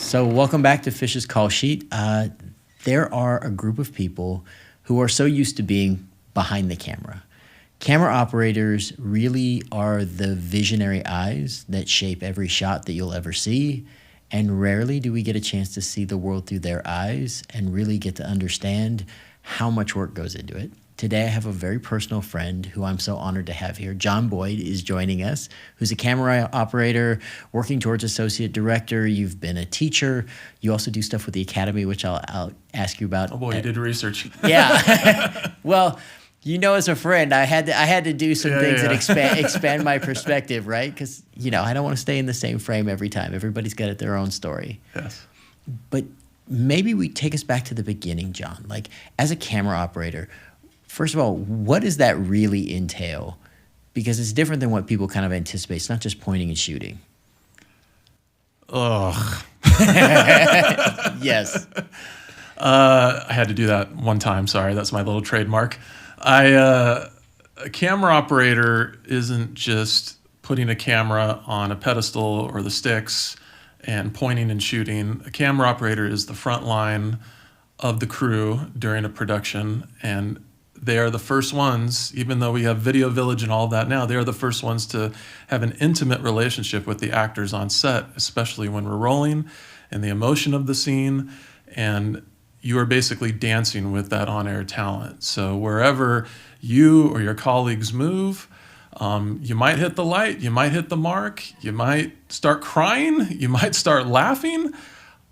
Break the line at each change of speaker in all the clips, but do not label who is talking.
So welcome back to Fish's Call Sheet. There are a group of people who are so used to being behind the camera. Camera operators really are the visionary eyes that shape every shot that you'll ever see, and rarely do we get a chance to see the world through their eyes and really get to understand how much work goes into it. Today, I have a very personal friend who I'm so honored to have here. John Boyd is joining us, who's a camera operator working towards associate director. You've been a teacher. You also do stuff with the Academy, which I'll ask you about.
Oh boy, you did research.
Yeah. Well, you know, as a friend, I had to do some things that expand my perspective, right? Because, you know, I don't want to stay in the same frame every time. Everybody's got their own story.
Yes.
But maybe we take us back to the beginning, John. Like, as a camera operator, first of all, what does that really entail? Because it's different than what people kind of anticipate. It's not just pointing and shooting.
Ugh.
Yes.
I had to do that one time. Sorry, that's my little trademark. A camera operator isn't just putting a camera on a pedestal or the sticks and pointing and shooting. A camera operator is the front line of the crew during a production, and they are the first ones, even though we have Video Village and all that now, they are the first ones to have an intimate relationship with the actors on set, especially when we're rolling and the emotion of the scene. And you are basically dancing with that on-air talent. So wherever you or your colleagues move, you might hit the light, you might hit the mark, you might start crying, you might start laughing.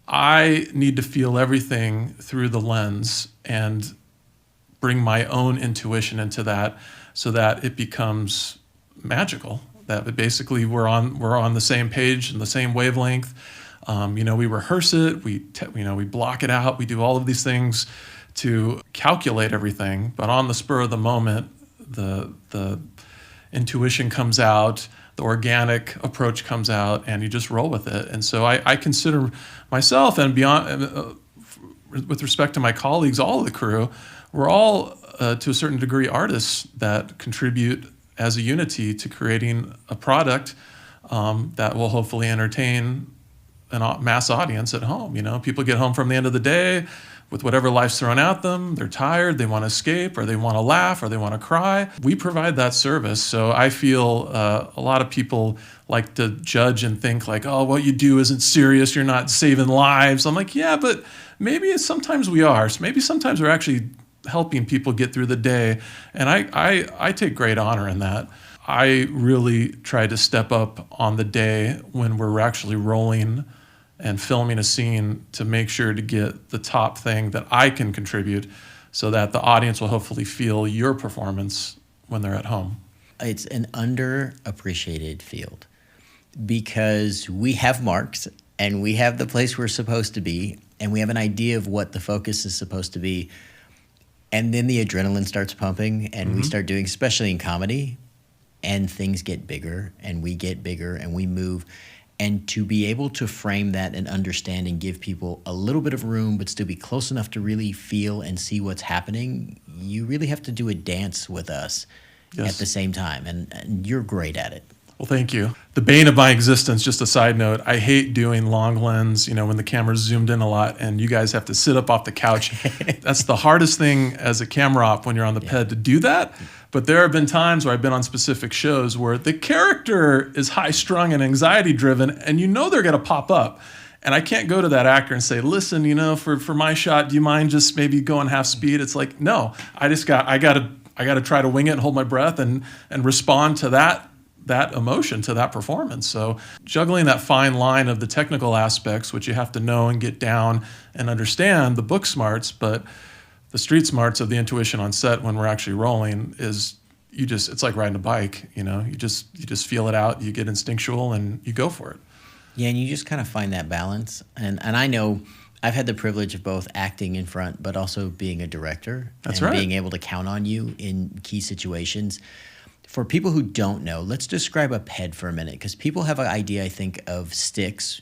I need to feel everything through the lens and bring my own intuition into that so that it becomes magical. That basically we're on the same page and the same wavelength. We rehearse it, we block it out, we do all of these things to calculate everything, but on the spur of the moment, the intuition comes out, the organic approach comes out, and you just roll with it. And so I consider myself, and beyond, with respect to my colleagues, all of the crew, we're all, to a certain degree, artists that contribute as a unity to creating a product that will hopefully entertain a mass audience at home. You know, people get home from the end of the day with whatever life's thrown at them. They're tired, they want to escape, or they want to laugh, or they want to cry. We provide that service. So I feel a lot of people like to judge and think like, oh, what you do isn't serious, you're not saving lives. I'm like, yeah, but maybe sometimes we are. So maybe sometimes we're actually helping people get through the day. And I take great honor in that. I really try to step up on the day when we're actually rolling and filming a scene to make sure to get the top thing that I can contribute so that the audience will hopefully feel your performance when they're at home.
It's an underappreciated field because we have marks and we have the place we're supposed to be and we have an idea of what the focus is supposed to be. And then the adrenaline starts pumping and we start doing, especially in comedy, and things get bigger and we move. And to be able to frame that and understand and give people a little bit of room but still be close enough to really feel and see what's happening, you really have to do a dance with us at the same time. And you're great at it.
Well, thank you. The bane of my existence, just a side note, I hate doing long lens, when the camera's zoomed in a lot and you guys have to sit up off the couch. That's the hardest thing as a camera op when you're on the ped to do that. But there have been times where I've been on specific shows where the character is high-strung and anxiety-driven and they're going to pop up. And I can't go to that actor and say, listen, for my shot, do you mind just maybe going half speed? It's like, no, I got to try to wing it and hold my breath and respond to that emotion, to that performance. So juggling that fine line of the technical aspects, which you have to know and get down and understand, the book smarts, but the street smarts of the intuition on set when we're actually rolling is it's like riding a bike, you just feel it out, you get instinctual and you go for it.
Yeah, and you just kind of find that balance. And I know I've had the privilege of both acting in front, but also being a director.
That's
and
right.
Being able to count on you in key situations. For people who don't know, let's describe a ped for a minute, because people have an idea, I think, of sticks,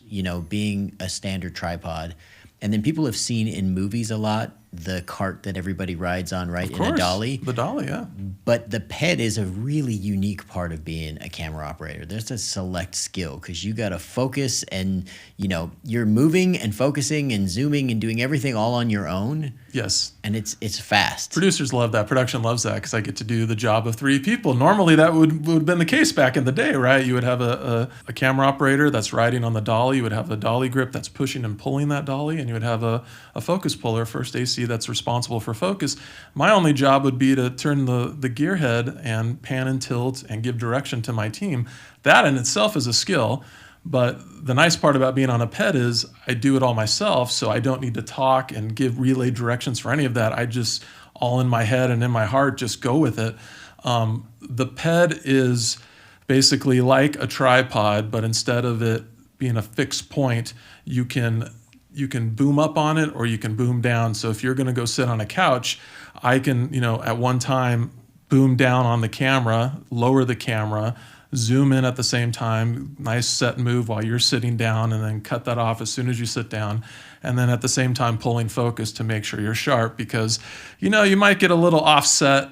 being a standard tripod. And then people have seen in movies a lot the cart that everybody rides on, right?
Of course,
In a dolly.
the dolly, yeah.
But the ped is a really unique part of being a camera operator. There's a select skill because you got to focus and, you're moving and focusing and zooming and doing everything all on your own.
Yes.
And it's fast.
Producers love that. Production loves that because I get to do the job of 3 people. Normally, that would have been the case back in the day, right? You would have a camera operator that's riding on the dolly. You would have a dolly grip that's pushing and pulling that dolly. And you would have a focus puller, first AC, that's responsible for focus. My only job would be to turn the gear head and pan and tilt and give direction to my team. That in itself is a skill. But the nice part about being on a ped is I do it all myself, so I don't need to talk and give relay directions for any of that. I just, all in my head and in my heart, just go with it. The ped is basically like a tripod, but instead of it being a fixed point, you can boom up on it or you can boom down. So if you're going to go sit on a couch, I can, at one time boom down on the camera, lower the camera, zoom in at the same time, nice set move while you're sitting down, and then cut that off as soon as you sit down. And then at the same time pulling focus to make sure you're sharp because, you might get a little offset.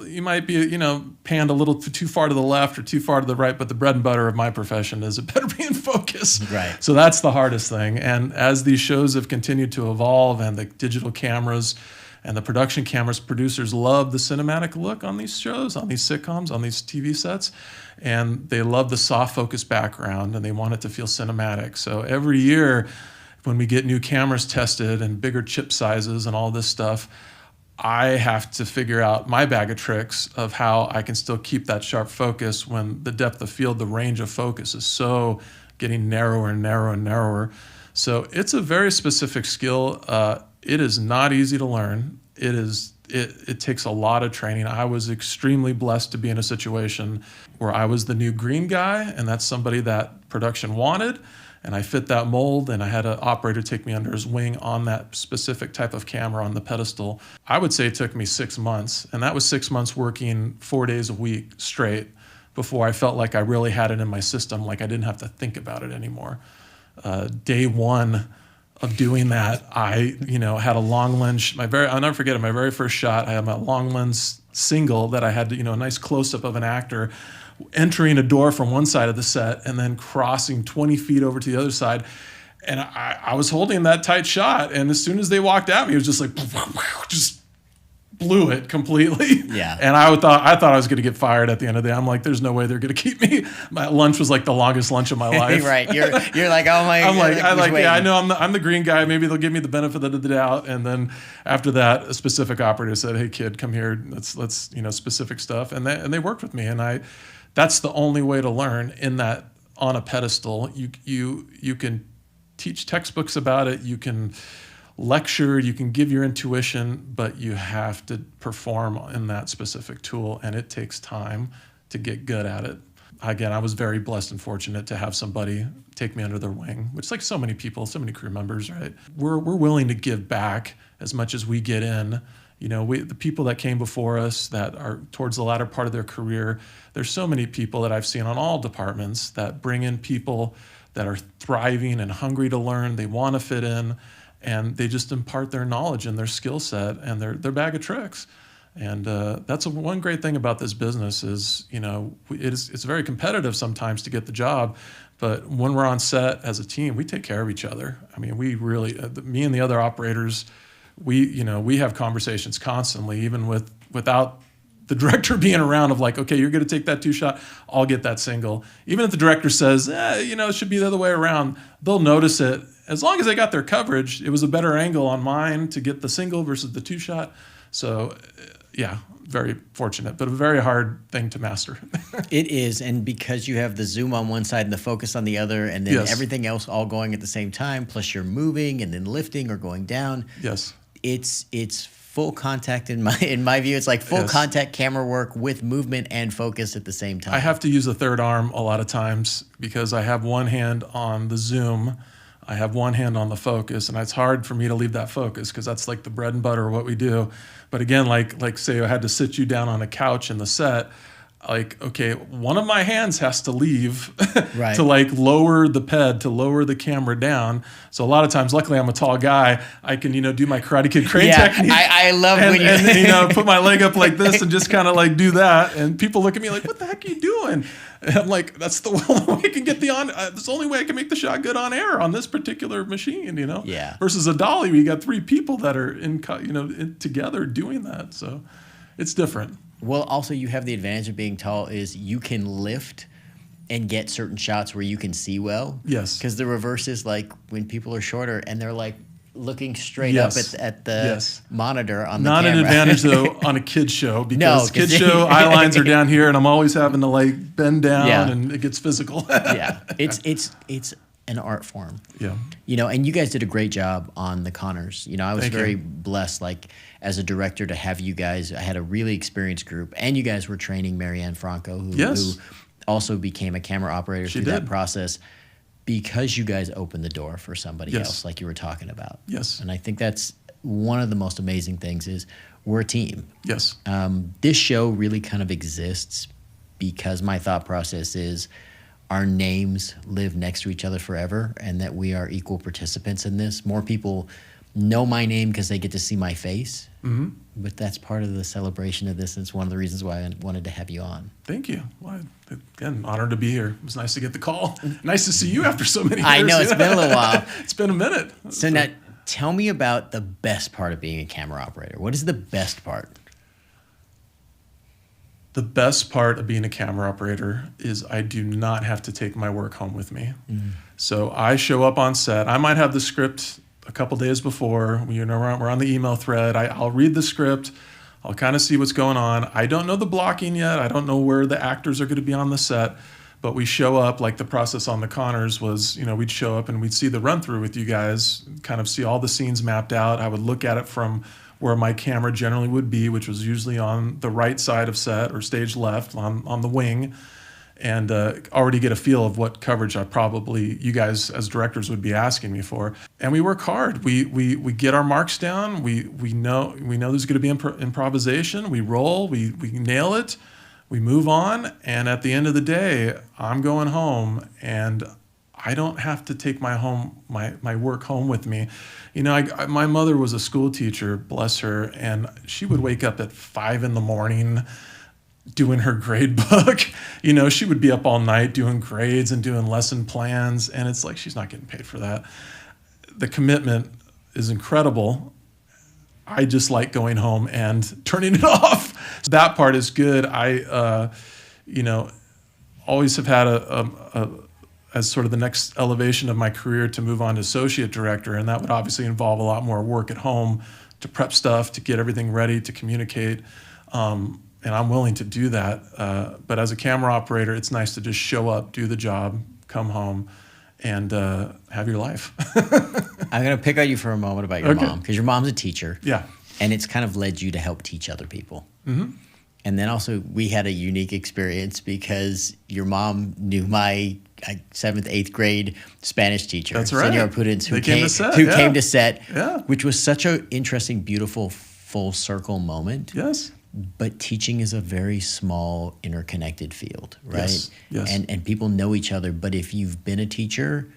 You might be, panned a little too far to the left or too far to the right, but the bread and butter of my profession is it better be in focus.
Right.
So that's the hardest thing. And as these shows have continued to evolve and the digital cameras and the production cameras, producers love the cinematic look on these shows, on these sitcoms, on these TV sets. And they love the soft focus background and they want it to feel cinematic. So every year when we get new cameras tested and bigger chip sizes and all this stuff, I have to figure out my bag of tricks of how I can still keep that sharp focus when the depth of field, the range of focus is so getting narrower and narrower and narrower. So it's a very specific skill. It is not easy to learn. It takes a lot of training. I was extremely blessed to be in a situation where I was the new green guy, and that's somebody that production wanted, and I fit that mold, and I had an operator take me under his wing on that specific type of camera on the pedestal. I would say it took me 6 months, and that was 6 months working 4 days a week straight before I felt like I really had it in my system, like I didn't have to think about it anymore. Day one of doing that, I had a long lens. I'll never forget it. My very first shot, I had my long lens single that I had a nice close up of an actor entering a door from one side of the set and then crossing 20 feet over to the other side. And I was holding that tight shot, and as soon as they walked at me, it was just like just blew it completely.
Yeah.
And I thought I was going to get fired at the end of the day. I'm like, there's no way they're going to keep me. My lunch was like the longest lunch of my life.
Right. You're like, oh my.
I know I'm the green guy. Maybe they'll give me the benefit of the doubt. And then after that, a specific operator said, "Hey kid, come here. Let's specific stuff." And they worked with me. And that's the only way to learn in that on a pedestal. You can teach textbooks about it. You can lecture, you can give your intuition, but you have to perform in that specific tool, and it takes time to get good at it. Again, I was very blessed and fortunate to have somebody take me under their wing, which, like so many people, so many crew members, right? We're willing to give back as much as we get in. The people that came before us that are towards the latter part of their career, there's so many people that I've seen on all departments that bring in people that are thriving and hungry to learn. They want to fit in. And they just impart their knowledge and their skill set and their bag of tricks. And that's one great thing about this business is, it's very competitive sometimes to get the job. But when we're on set as a team, we take care of each other. I mean, we really, me and the other operators, we have conversations constantly, even without the director being around of like, okay, you're going to take that 2-shot, I'll get that single. Even if the director says, it should be the other way around, they'll notice it. As long as they got their coverage, it was a better angle on mine to get the single versus the 2-shot. So, yeah, very fortunate, but a very hard thing to master.
It is, and because you have the zoom on one side and the focus on the other, and then
Yes.
everything else all going at the same time, plus you're moving and then lifting or going down.
Yes.
It's full contact in my view. It's like full
Yes.
contact camera work with movement and focus at the same time.
I have to use a third arm a lot of times because I have one hand on the zoom, I have one hand on the focus, and it's hard for me to leave that focus because that's like the bread and butter of what we do. But again, like say I had to sit you down on a couch in the set, like, okay, one of my hands has to leave
Right.
to like lower the ped, to lower the camera down. So a lot of times, luckily I'm a tall guy, I can, do my Karate Kid crane technique.
I love
and,
when you...
and, put my leg up like this and just kind of like do that. And people look at me like, what the heck are you doing? And I'm like, that's the only way I can get that's the only way I can make the shot good on air on this particular machine,
Yeah.
Versus a dolly where you got 3 people that are together doing that. So it's different.
Well, also you have the advantage of being tall is you can lift and get certain shots where you can see well.
Yes.
Because the reverse is like when people are shorter and they're like looking straight
Yes.
up at the
Yes.
monitor on the
Not
camera.
an advantage though on a kid's show, because
No, 'cause
kids show eye lines are down here and I'm always having to like bend down
Yeah.
and it gets physical.
Yeah, it's an art form.
Yeah.
And you guys did a great job on the Connors. I was
Thank
very
you.
blessed, like as a director, to have you guys. I had a really experienced group, and you guys were training Marianne Franco, who
Yes.
also became a camera operator
She
through that
did.
process, because you guys opened the door for somebody
Yes.
else, like you were talking about.
Yes.
And I think that's one of the most amazing things is we're a team.
Yes.
This show really kind of exists because my thought process is our names live next to each other forever, and that we are equal participants in this. More people know my name because they get to see my face, but that's part of the celebration of this, and it's one of the reasons why I wanted to have you on.
Thank you. Well, again, honored to be here. It was nice to get the call. Nice to see you after so many years.
I know, it's been a little while.
It's been a minute.
So now, tell me about the best part of being a camera operator. What is the best part?
The best part of being a camera operator is I do not have to take my work home with me. So I show up on set. I might have the script a couple days before. We're on the email thread. I'll read the script. I'll kind of see what's going on. I don't know the blocking yet. I don't know where the actors are going to be on the set. But we show up, like the process on the Connors was, we'd show up and we'd see the run through with you guys, kind of see all the scenes mapped out. I would look at it from where my camera generally would be, which was usually on the right side of set or stage left on the wing, and already get a feel of what coverage you guys as directors would be asking me for. And we work hard. We get our marks down. We know there's going to be improvisation. We roll. We nail it. We move on. And at the end of the day, I'm going home, and I don't have to take my work home with me. My mother was a school teacher, bless her, and she would wake up at 5 a.m. doing her grade book. She would be up all night doing grades and doing lesson plans, and it's like she's not getting paid for that. The commitment is incredible. I just like going home and turning it off. So that part is good. I, always have had as sort of the next elevation of my career to move on to associate director, and that would obviously involve a lot more work at home to prep stuff, to get everything ready, to communicate, and I'm willing to do that. But as a camera operator, it's nice to just show up, do the job, come home, and have your life.
I'm going to pick on you for a moment about your mom, because your mom's a teacher.
Yeah.
And it's kind of led you to help teach other people. And then also we had a unique experience because your mom knew my 7th, 8th grade Spanish teacher,
That's right.
Senora Pudens, who
came to set,
which was such an interesting, beautiful, full circle moment.
Yes.
But teaching is a very small, interconnected field, right?
Yes.
And people know each other. But if you've been a teacher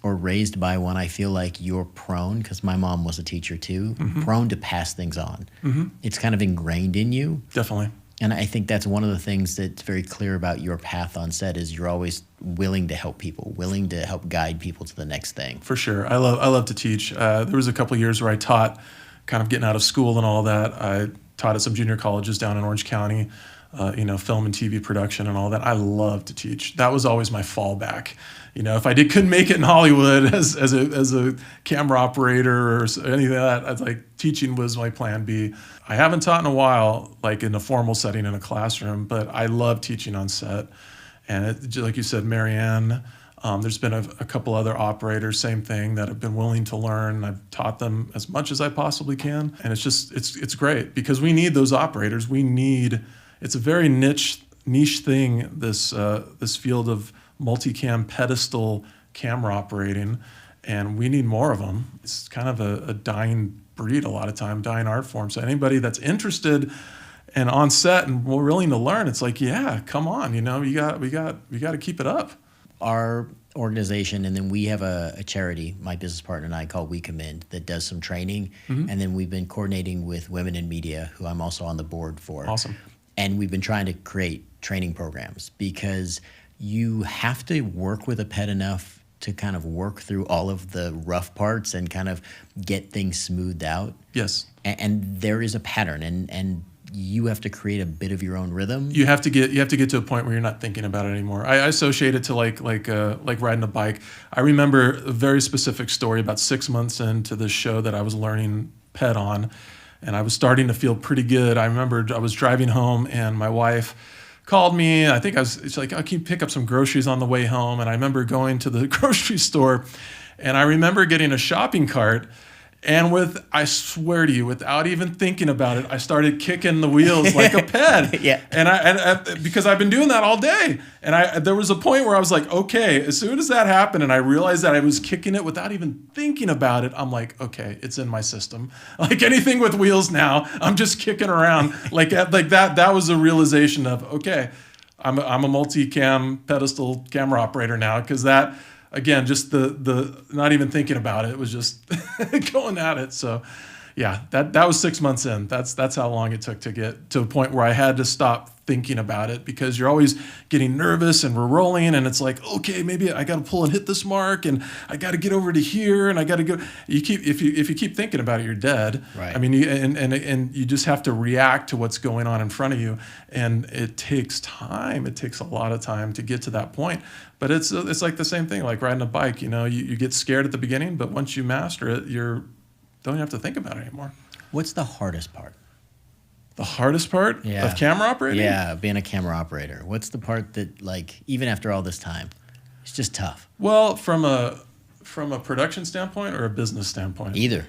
or raised by one, I feel like you're prone, because my mom was a teacher too, prone to pass things on. It's kind of ingrained in you.
Definitely.
And I think that's one of the things that's very clear about your path on set is you're always willing to help people, willing to help guide people to the next thing.
For sure. I love to teach. There was a couple of years where I taught, kind of getting out of school and all that. I taught at some junior colleges down in Orange County, film and TV production and all that. I love to teach. That was always my fallback. If I couldn't make it in Hollywood as a camera operator or anything like that, I was like, teaching was my plan B. I haven't taught in a while, like in a formal setting in a classroom, but I love teaching on set. And just like you said, Marianne, there's been a couple other operators, same thing, that have been willing to learn. I've taught them as much as I possibly can. And it's great because we need those operators. It's a very niche thing, this field of multicam pedestal camera operating, and we need more of them. It's kind of a dying breed a lot of time, dying art form. So anybody that's interested and on set and we're willing to learn, it's like, yeah, come on, we got to keep it up.
Our organization, and then we have a charity, my business partner and I, called We Commend, that does some training. And then we've been coordinating with Women in Media, who I'm also on the board for.
Awesome.
And we've been trying to create training programs, because you have to work with a pet enough to kind of work through all of the rough parts and kind of get things smoothed out.
Yes.
And there is a pattern, and you have to create a bit of your own rhythm.
You have to get to a point where you're not thinking about it anymore. I associate it to like riding a bike. I remember a very specific story about 6 months into this show that I was learning pet on, and I was starting to feel pretty good. I remember I was driving home and my wife called me. I think it's like, oh, can you pick up some groceries on the way home? And I remember going to the grocery store, and I remember getting a shopping cart. And I swear to you, without even thinking about it, I started kicking the wheels like a pet.
Yeah.
And because I've been doing that all day. And there was a point where I was like, okay, as soon as that happened and I realized that I was kicking it without even thinking about it, I'm like, okay, it's in my system. Like anything with wheels now, I'm just kicking around like that. That was a realization of, okay, I'm a multi-cam pedestal camera operator now, because that, again, just the not even thinking about it was just going at it. So yeah, that was 6 months in. That's how long it took to get to a point where I had to stop thinking about it, because you're always getting nervous and we're rolling, and it's like, okay, maybe I got to pull and hit this mark, and I got to get over to here, and I got to go. If you keep thinking about it, you're dead.
Right.
I mean, and you just have to react to what's going on in front of you, and it takes time. It takes a lot of time to get to that point. But it's like the same thing, like riding a bike. You get scared at the beginning, but once you master it, don't have to think about it anymore.
What's the hardest part?
The hardest part of camera operating?
Yeah, being a camera operator. What's the part that, like, even after all this time, it's just tough?
Well, from a production standpoint or a business standpoint?
Either.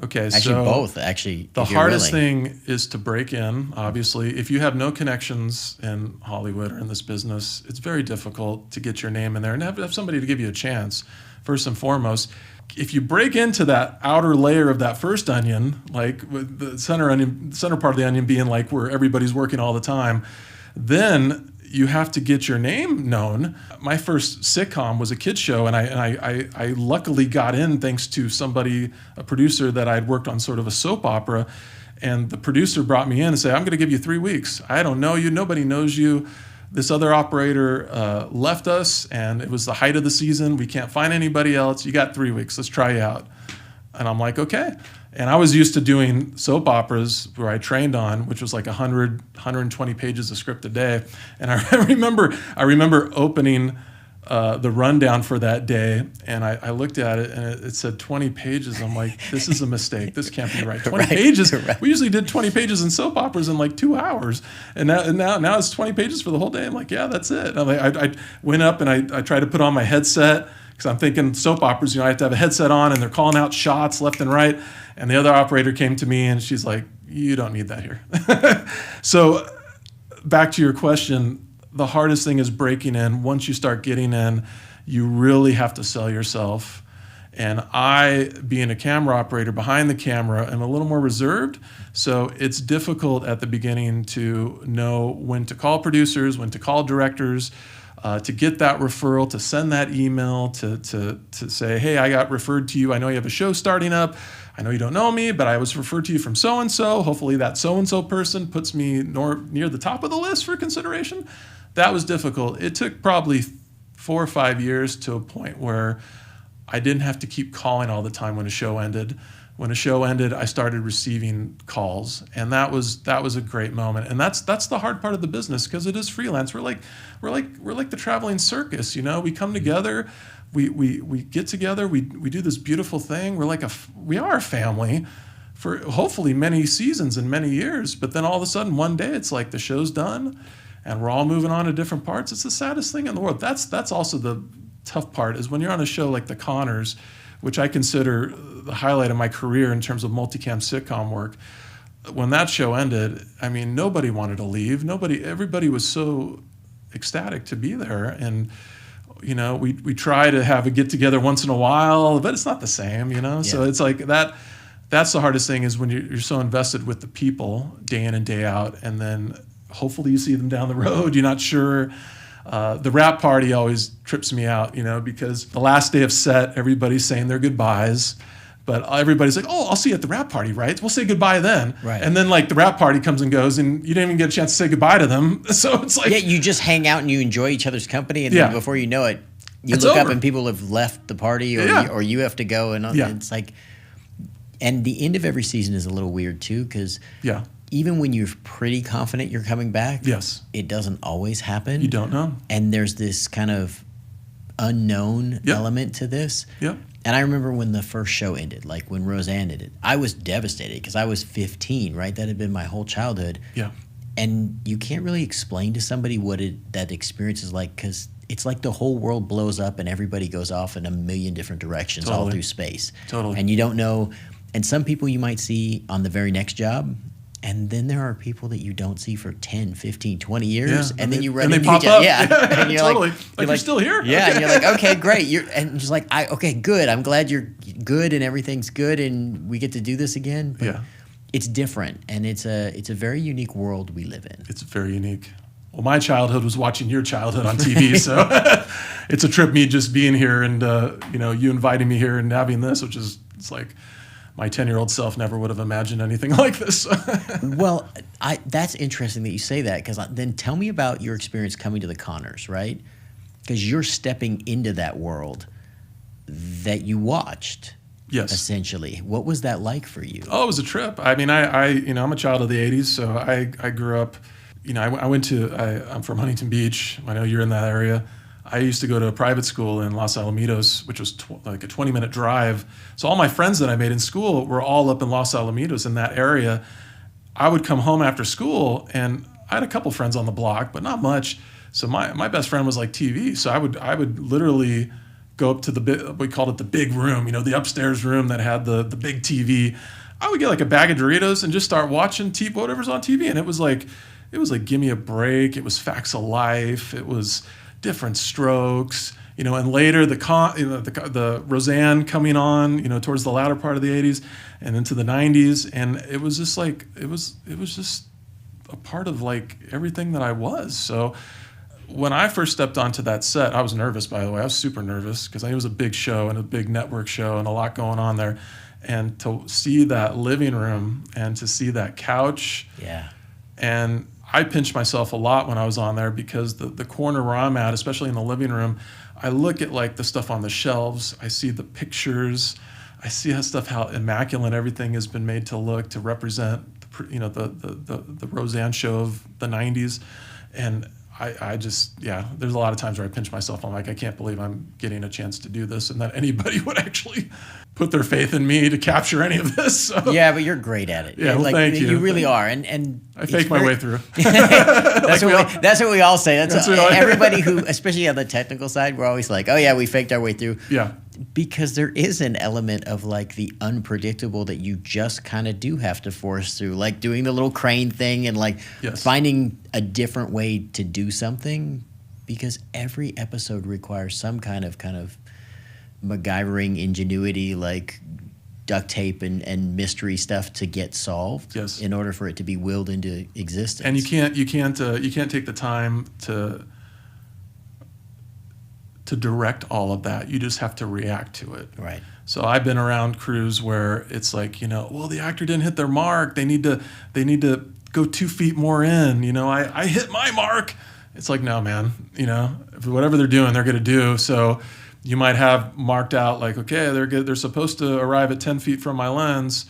Okay,
actually,
so
both. Actually,
the hardest thing is to break in. Obviously, if you have no connections in Hollywood or in this business, it's very difficult to get your name in there and have somebody to give you a chance. First and foremost, if you break into that outer layer of that first onion, like with the center part of the onion being like where everybody's working all the time, then you have to get your name known. My first sitcom was a kids show, and I luckily got in thanks to somebody, a producer that I'd worked on sort of a soap opera, and the producer brought me in and said, I'm going to give you 3 weeks. I don't know you. Nobody knows you. This other operator left us, and it was the height of the season. We can't find anybody else. You got 3 weeks. Let's try you out. And I'm like, okay. And I was used to doing soap operas where I trained on, which was like 120 pages of script a day. And I remember opening the rundown for that day, and I looked at it, and it said 20 pages. I'm like, this is a mistake. This can't be right. 20 pages.
Right.
We usually did 20 pages in soap operas in like 2 hours, and now it's 20 pages for the whole day. I'm like, yeah, that's it. And I went up and I tried to put on my headset, because I'm thinking soap operas, I have to have a headset on, and they're calling out shots left and right. And the other operator came to me, and she's like, you don't need that here. So back to your question, the hardest thing is breaking in. Once you start getting in, you really have to sell yourself. And I, being a camera operator behind the camera, am a little more reserved. So it's difficult at the beginning to know when to call producers, when to call directors, to get that referral, to send that email, to say, hey, I got referred to you. I know you have a show starting up. I know you don't know me, but I was referred to you from so-and-so. Hopefully that so-and-so person puts me near the top of the list for consideration. That was difficult. It took probably 4 or 5 years to a point where I didn't have to keep calling all the time when a show ended. When a show ended, I started receiving calls, and that was a great moment. And that's the hard part of the business, because it is freelance. We're like the traveling circus, We come together, we get together, we do this beautiful thing. We are a family for hopefully many seasons and many years. But then all of a sudden, one day, it's like the show's done, and we're all moving on to different parts. It's the saddest thing in the world. That's also the tough part, is when you're on a show like The Connors, which I consider the highlight of my career in terms of multicam sitcom work. When that show ended, I mean, nobody wanted to leave. Everybody was so ecstatic to be there. And, we try to have a get together once in a while, but it's not the same,
Yeah.
So it's like that. that's the hardest thing, is when you're so invested with the people day in and day out, and then hopefully you see them down the road. You're not sure. The wrap party always trips me out, because the last day of set, everybody's saying their goodbyes, but everybody's like, "Oh, I'll see you at the wrap party, right? We'll say goodbye then."
Right.
And then like the wrap party comes and goes, and you didn't even get a chance to say goodbye to them. So it's like,
Yeah, you just hang out and you enjoy each other's company, and
Yeah.
then before you know it, you
It's
look up
over.
and people have left the party, or
Yeah.
or you have to go, and
Yeah.
it's like, and the end of every season is a little weird too, because
yeah,
even when you're pretty confident you're coming back,
yes,
it doesn't always happen.
you don't know.
And there's this kind of unknown
Yep.
element to this.
Yep.
And I remember when the first show ended, like when Roseanne ended, I was devastated because I was 15, right? That had been my whole childhood.
Yeah.
And you can't really explain to somebody what that experience is like, because it's like the whole world blows up and everybody goes off in a million different directions all
Totally.
through space.
Totally.
And you don't know. And some people you might see on the very next job. And then there are people that you don't see for 10, 15, 20 years.
Yeah,
And then you run
and they
into
pop
each other.
up.
Yeah. And you're
Totally.
like,
Like, you're still here?
Yeah.
Okay.
And you're like, okay, great. And just like, okay, good. I'm glad you're good and everything's good and we get to do this again. But
Yeah.
it's different. And it's a very unique world we live in.
It's very unique. Well, my childhood was watching your childhood on TV, so it's a trip me just being here and you inviting me here and having this, which is, it's like my 10-year-old self never would have imagined anything like this.
Well, that's interesting that you say that, because then tell me about your experience coming to the Connors, right? Because you're stepping into that world that you watched.
Yes.
Essentially. What was that like for you?
Oh, it was a trip. I mean, I'm a child of the 80s, so I grew up, I'm from Huntington Beach. I know you're in that area. I used to go to a private school in Los Alamitos, which was like a 20-minute drive. So all my friends that I made in school were all up in Los Alamitos in that area. I would come home after school, and I had a couple friends on the block, but not much. So my best friend was like TV. So I would literally go up to we called it the big room, the upstairs room that had the big TV. I would get like a bag of Doritos and just start watching whatever's on TV. And it was like Give Me a Break. It was Facts of Life. It was Different Strokes. And later the Roseanne coming on, towards the latter part of the 80s and into the 90s. And it was just like, it was just a part of like everything that I was. So when I first stepped onto that set, I was nervous, by the way. I was super nervous because it was a big show and a big network show and a lot going on there. And to see that living room and to see that couch.
Yeah.
And I pinched myself a lot when I was on there, because the corner where I'm at, especially in the living room, I look at like the stuff on the shelves. I see the pictures. I see how immaculate everything has been made to look, to represent the Roseanne show of the 90s. And I just, there's a lot of times where I pinch myself. I'm like, I can't believe I'm getting a chance to do this, and that anybody would actually put their faith in me to capture any of this. So.
Yeah, but you're great at it.
Yeah, well,
like,
thank you.
You really are. And
I fake my way through.
That's what we all say. That's
what
everybody who, especially on the technical side, we're always like, oh yeah, we faked our way through.
Yeah.
Because there is an element of like the unpredictable that you just kind of do have to force through, like doing the little crane thing and like
Yes.
finding a different way to do something, because every episode requires some kind of MacGyvering ingenuity, like duct tape and mystery stuff to get solved.
Yes.
In order for it to be willed into existence.
And you can't take the time to direct all of that. You just have to react to it.
Right.
So I've been around crews where it's like, well, the actor didn't hit their mark. They need to go 2 feet more in. I hit my mark. It's like, no, man. Whatever they're doing, they're going to do. So you might have marked out like, okay, they're supposed to arrive at 10 feet from my lens,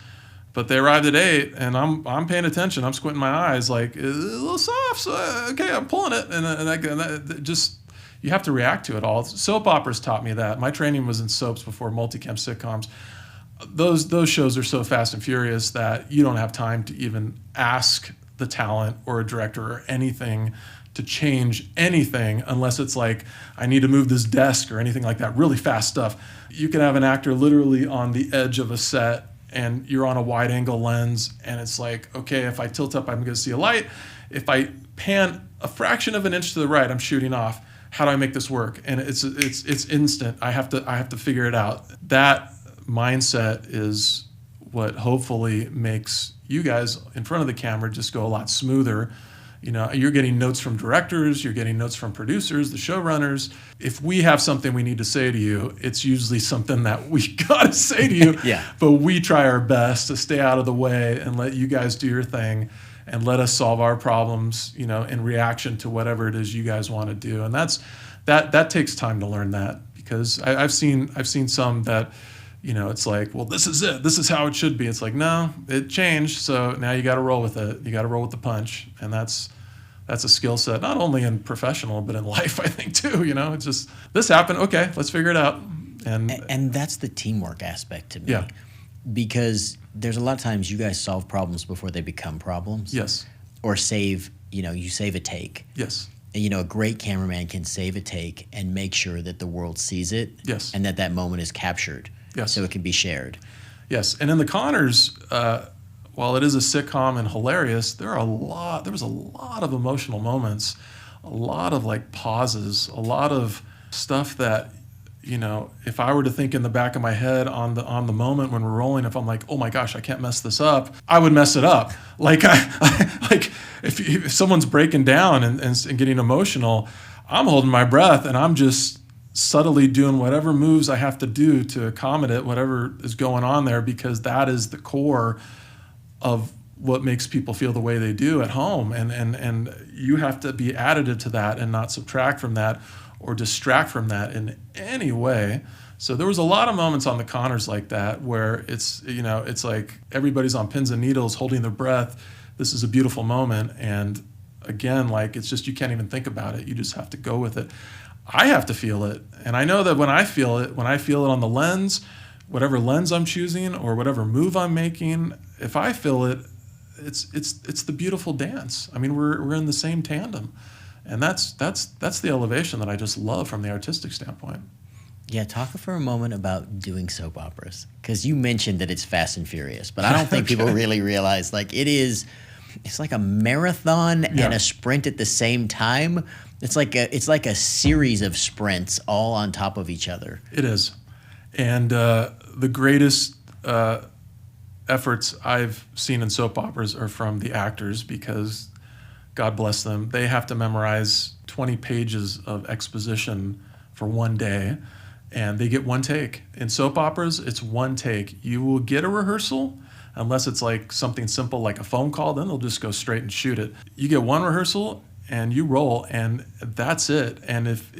but they arrived at 8, and I'm paying attention. I'm squinting my eyes like, it's a little soft. So, okay, I'm pulling it, and that just. You have to react to it all. Soap operas taught me that. My training was in soaps before multicam sitcoms. Those shows are so fast and furious that you don't have time to even ask the talent or a director or anything to change anything, unless it's like, I need to move this desk or anything like that, really fast stuff. You can have an actor literally on the edge of a set and you're on a wide angle lens, and it's like, okay, if I tilt up, I'm going to see a light. If I pan a fraction of an inch to the right, I'm shooting off. How do I make this work? And it's instant. I have to figure it out. That mindset is what hopefully makes you guys in front of the camera just go a lot smoother. You know, you're getting notes from directors, you're getting notes from producers, the showrunners. If we have something we need to say to you, it's usually something that we gotta say to you.
Yeah.
But we try our best to stay out of the way and let you guys do your thing and let us solve our problems, you know, in reaction to whatever it is you guys want to do. And that takes time to learn that, because I've seen some that, you know, it's like, well, this is it. This is how it should be. It's like, no, it changed. So now you got to roll with it. You got to roll with the punch. And that's a skill set, not only in professional, but in life, I think, too. You know, it's just, this happened. Okay, let's figure it out.
And that's the teamwork aspect to me.
Yeah.
Because there's a lot of times you guys solve problems before they become problems.
Yes.
Or you save a take.
Yes.
You know, a great cameraman can save a take and make sure that the world sees it.
Yes.
And that moment is captured.
Yes.
So it can be shared.
Yes. And in the Connors, while it is a sitcom and hilarious, there was a lot of emotional moments, a lot of like pauses, a lot of stuff that, you know, if I were to think in the back of my head on the moment when we're rolling, if I'm like, oh my gosh, I can't mess this up, I would mess it up. Like like if someone's breaking down and getting emotional, I'm holding my breath and I'm just subtly doing whatever moves I have to do to accommodate whatever is going on there, because that is the core of what makes people feel the way they do at home. And you have to be additive to that and not subtract from that or distract from that in any way. So there was a lot of moments on the Connors like that where it's, you know, it's like everybody's on pins and needles holding their breath. This is a beautiful moment. And again, like, it's just, you can't even think about it. You just have to go with it. I have to feel it. And I know that when I feel it on the lens, whatever lens I'm choosing or whatever move I'm making, if I feel it, it's the beautiful dance. I mean, we're in the same tandem. And that's the elevation that I just love from the artistic standpoint.
Yeah, talk for a moment about doing soap operas, because you mentioned that it's fast and furious, but I don't think people really realize, like, it's like a marathon and a sprint at the same time. It's like a series of sprints all on top of each other.
It is. And the greatest efforts I've seen in soap operas are from the actors, because God bless them, they have to memorize 20 pages of exposition for one day, and they get one take. In soap operas, it's one take. You will get a rehearsal, unless it's like something simple like a phone call, then they'll just go straight and shoot it. You get one rehearsal and you roll, and that's it. And if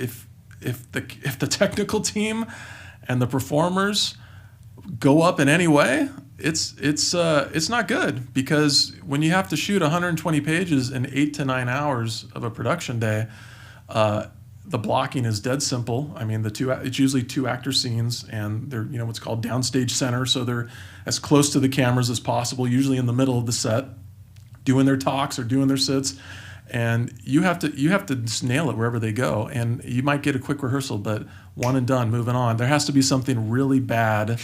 the technical team and the performers go up in any way, it's not good, because when you have to shoot 120 pages in 8 to 9 hours of a production day, the blocking is dead simple. I mean, it's usually 2 actor scenes, and they're, you know, what's called downstage center, so they're as close to the cameras as possible, usually in the middle of the set, doing their talks or doing their sits. And you have to just nail it wherever they go. And you might get a quick rehearsal, but one and done, moving on. There has to be something really bad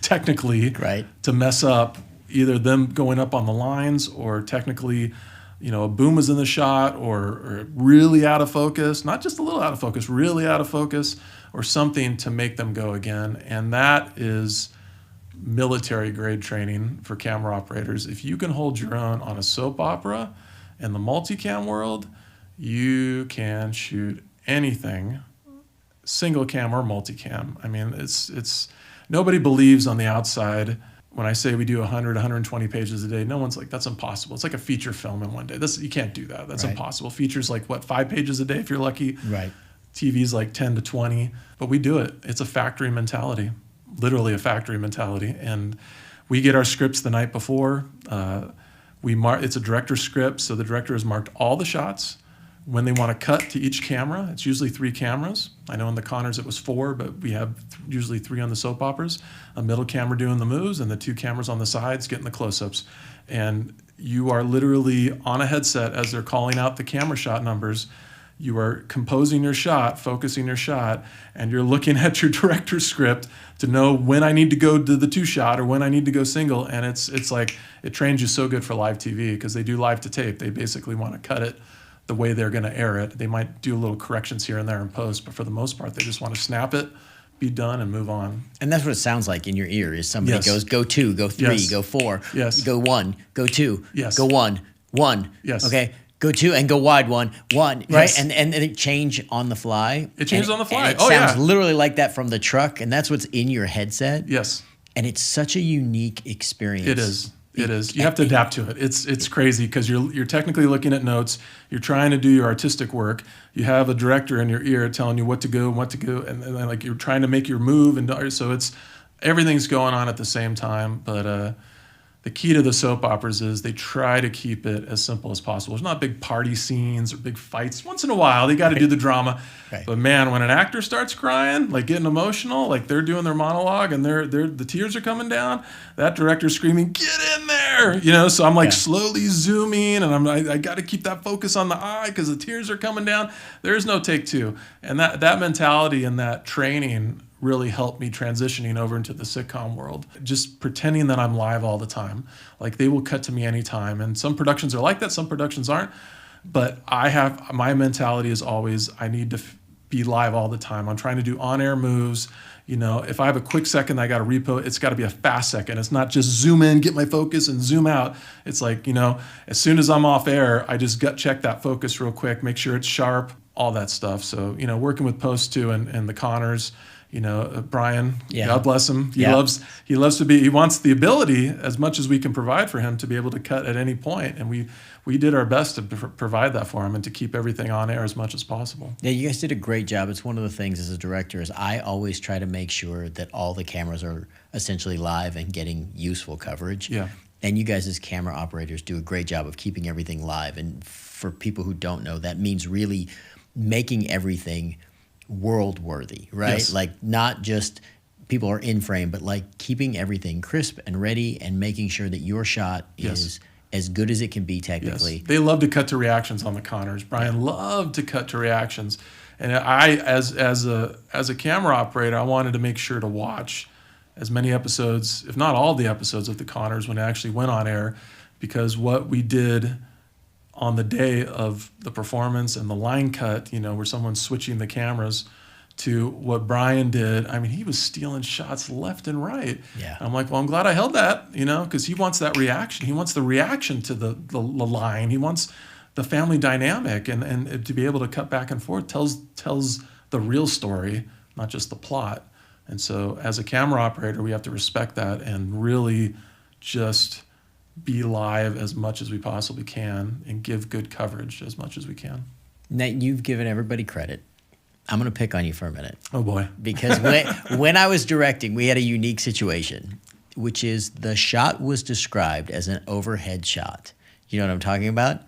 technically,
right,
to mess up either them going up on the lines, or technically, you know, a boom is in the shot, or really out of focus, not just a little out of focus, really out of focus, or something to make them go again. And that is military grade training for camera operators. If you can hold your own on a soap opera in the multicam world, you can shoot anything, single cam or multicam. I mean, it's nobody believes on the outside when I say we do 100, 120 pages a day. No one's like, that's impossible. It's like a feature film in one day. You can't do that. That's impossible. Features like, what, 5 pages a day if you're lucky?
Right.
TV's like 10 to 20. But we do it. It's a factory mentality, literally a factory mentality. And we get our scripts the night before. It's a director's script, so the director has marked all the shots. When they want to cut to each camera, it's usually 3 cameras. I know in the Connors it was 4, but we have usually 3 on the soap operas. A middle camera doing the moves, and the 2 cameras on the sides getting the close-ups. And you are literally on a headset as they're calling out the camera shot numbers. You are composing your shot, focusing your shot, and you're looking at your director's script to know when I need to go to the 2 shot or when I need to go single. And it's like, it trains you so good for live TV, because they do live to tape. They basically want to cut it the way they're going to air it. They might do little corrections here and there in post, but for the most part, they just want to snap it, be done and move on.
And that's what it sounds like in your ear is somebody
Yes.
goes, go 2, go 3,
Yes.
go 4,
Yes.
go 1, go 2,
Yes.
go 1, 1.
Yes.
Okay. Go 2 and go wide 1, 1. Right.
Yes.
And it change on the fly.
It changes on the fly.
And it
Oh,
sounds
yeah.
literally like that from the truck. And that's what's in your headset.
Yes.
And it's such a unique experience.
It is. It is. You have to adapt to it. It's crazy because you're technically looking at notes. You're trying to do your artistic work. You have a director in your ear telling you what to go and what to go, and then like you're trying to make your move, and so it's everything's going on at the same time. But the key to the soap operas is they try to keep it as simple as possible. There's not big party scenes or big fights. Once in a while, they got to do the drama.
Right.
But man, when an actor starts crying, like getting emotional, like they're doing their monologue and the tears are coming down, that director's screaming, "Get in there!" You know. So I'm like slowly zooming, and I got to keep that focus on the eye because the tears are coming down. There's no take two, and that mentality and that training really helped me transitioning over into the sitcom world. Just pretending that I'm live all the time. Like they will cut to me anytime. And some productions are like that, some productions aren't. But my mentality is always, I need to be live all the time. I'm trying to do on-air moves. You know, if I have a quick second I got to repo, it's got to be a fast second. It's not just zoom in, get my focus and zoom out. It's like, you know, as soon as I'm off air, I just gut check that focus real quick, make sure it's sharp, all that stuff. So, you know, working with post too and the Connors, you know, Brian, God bless him. He loves he wants the ability as much as we can provide for him to be able to cut at any point. And we did our best to provide that for him and to keep everything on air as much as possible.
Yeah, you guys did a great job. It's one of the things as a director is I always try to make sure that all the cameras are essentially live and getting useful coverage.
Yeah.
And you guys as camera operators do a great job of keeping everything live. And for people who don't know, that means really making everything world worthy, right?
Yes.
Like not just people are in frame, but like keeping everything crisp and ready and making sure that your shot is as good as it can be technically.
Yes. They love to cut to reactions on the Connors. Brian loved to cut to reactions. And I, as a camera operator, I wanted to make sure to watch as many episodes, if not all the episodes of the Connors when it actually went on air, because what we did on the day of the performance and the line cut, you know, where someone's switching the cameras to what Brian did, I mean, he was stealing shots left and right.
Yeah.
I'm like, well, I'm glad I held that, you know, because he wants that reaction. He wants the reaction to the line. He wants the family dynamic, and to be able to cut back and forth tells the real story, not just the plot. And so as a camera operator, we have to respect that and really just be live as much as we possibly can and give good coverage as much as we can.
Now, you've given everybody credit. I'm going to pick on you for a minute.
Oh, boy.
Because when I was directing, we had a unique situation, which is the shot was described as an overhead shot. You know what I'm talking about?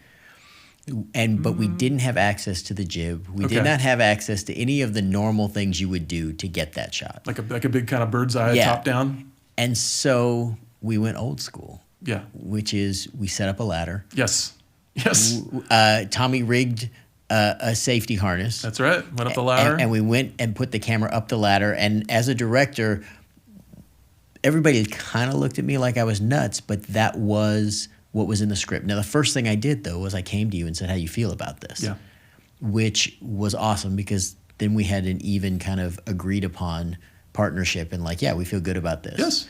But we didn't have access to the jib. We did not have access to any of the normal things you would do to get that shot.
Like a big kind of bird's eye top down?
And so we went old school.
Yeah.
Which is we set up a ladder.
Yes. Yes.
Tommy rigged a safety harness.
That's right. Went up the ladder.
And we went and put the camera up the ladder. And as a director, everybody kind of looked at me like I was nuts, but that was what was in the script. Now, the first thing I did, though, was I came to you and said, how you feel about this?
Yeah.
Which was awesome because then we had an even kind of agreed upon partnership and like, yeah, we feel good about this.
Yes.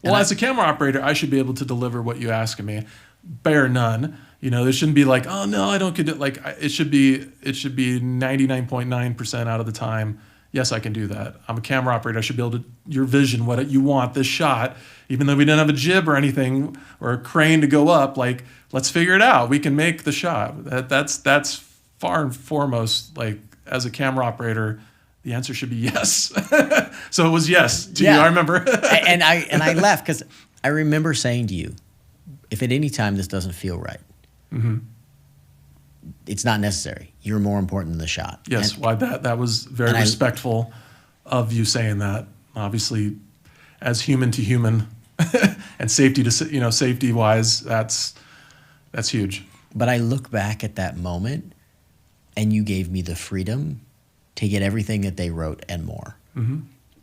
Well, as a camera operator, I should be able to deliver what you ask of me, bar none. You know, there shouldn't be like, oh no, I don't get it. Like it should be 99.9% out of the time. Yes, I can do that. I'm a camera operator. I should be able to your vision, what you want, this shot, even though we didn't have a jib or anything or a crane to go up. Like, let's figure it out. We can make the shot. That's far and foremost. Like as a camera operator, the answer should be yes. So it was yes to you. I remember.
and I laughed because I remember saying to you, if at any time this doesn't feel right, it's not necessary. You're more important than the shot.
Yes, that was very respectful of you saying that. Obviously, as human to human, and safety wise, that's huge.
But I look back at that moment, and you gave me the freedom to get everything that they wrote and more,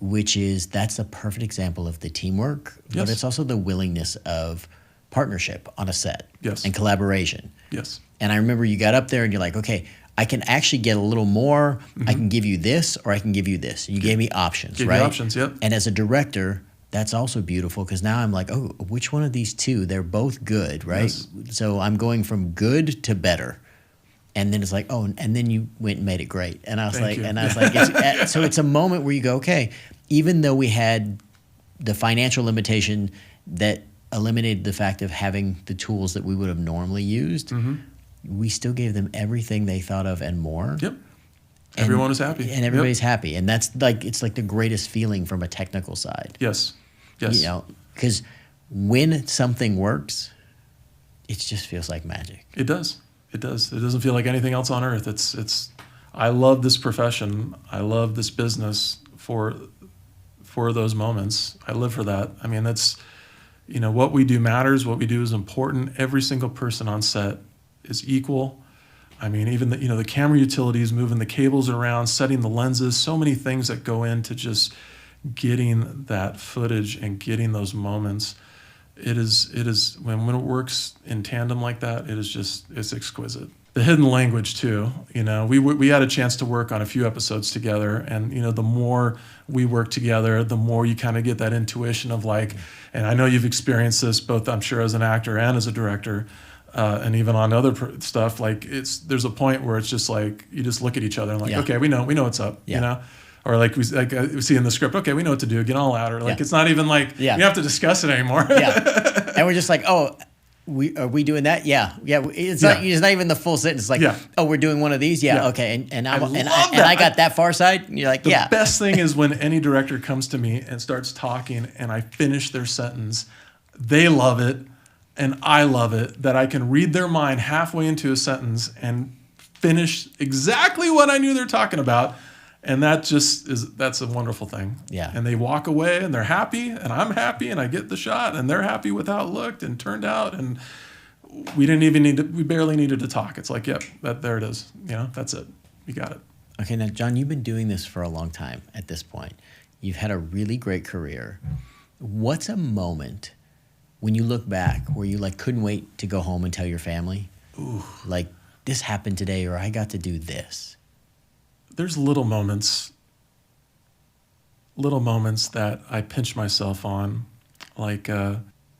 that's a perfect example of the teamwork, but it's also the willingness of partnership on a set and collaboration.
Yes.
And I remember you got up there and you're like, okay, I can actually get a little more. I can give you this, or I can give you this. You gave me options,
Give
right?
you options, yep.
And as a director, that's also beautiful because now I'm like, oh, which one of these two? They're both good, right?
Yes.
So I'm going from good to better. And then it's like, oh, and then you went and made it great. And I was
Thank
like,
you.
and I was like, so it's a moment where you go, okay, even though we had the financial limitation that eliminated the fact of having the tools that we would have normally used, we still gave them everything they thought of and more.
Yep. Everyone is happy.
And everybody's happy. And that's like, it's like the greatest feeling from a technical side.
Yes. Yes.
You know, because when something works, it just feels like magic.
It does. It does. It doesn't feel like anything else on earth. It's. I love this profession. I love this business for those moments. I live for that. I mean, that's, what we do matters. What we do is important. Every single person on set is equal. I mean, even the camera utilities, moving the cables around, setting the lenses, so many things that go into just getting that footage and getting those moments. It is when it works in tandem like that, it's exquisite. The hidden language too, we had a chance to work on a few episodes together, and the more we work together, the more you kind of get that intuition of like, and I know you've experienced this both, I'm sure, as an actor and as a director, and even on other stuff. Like there's a point where it's just like you just look at each other and like, okay, we know what's up, Or like we see in the script, okay, we know what to do, get all louder. Like it's not even like you have to discuss it anymore.
And we're just like, oh, are we doing that? Yeah. It's not even the full sentence. It's like, oh, we're doing one of these. Yeah. Okay. And I got that far side. And you're like,
the best thing is when any director comes to me and starts talking, and I finish their sentence, they love it, and I love it that I can read their mind halfway into a sentence and finish exactly what I knew they're talking about. And that's a wonderful thing.
Yeah.
And they walk away and they're happy, and I'm happy, and I get the shot, and they're happy with how it looked and turned out. And we barely needed to talk. It's like, yep, there it is. That's it. You got it.
Okay. Now, John, you've been doing this for a long time at this point. You've had a really great career. What's a moment when you look back where you like couldn't wait to go home and tell your family?
Ooh.
Like, this happened today, or I got to do this?
There's little moments that I pinch myself on, like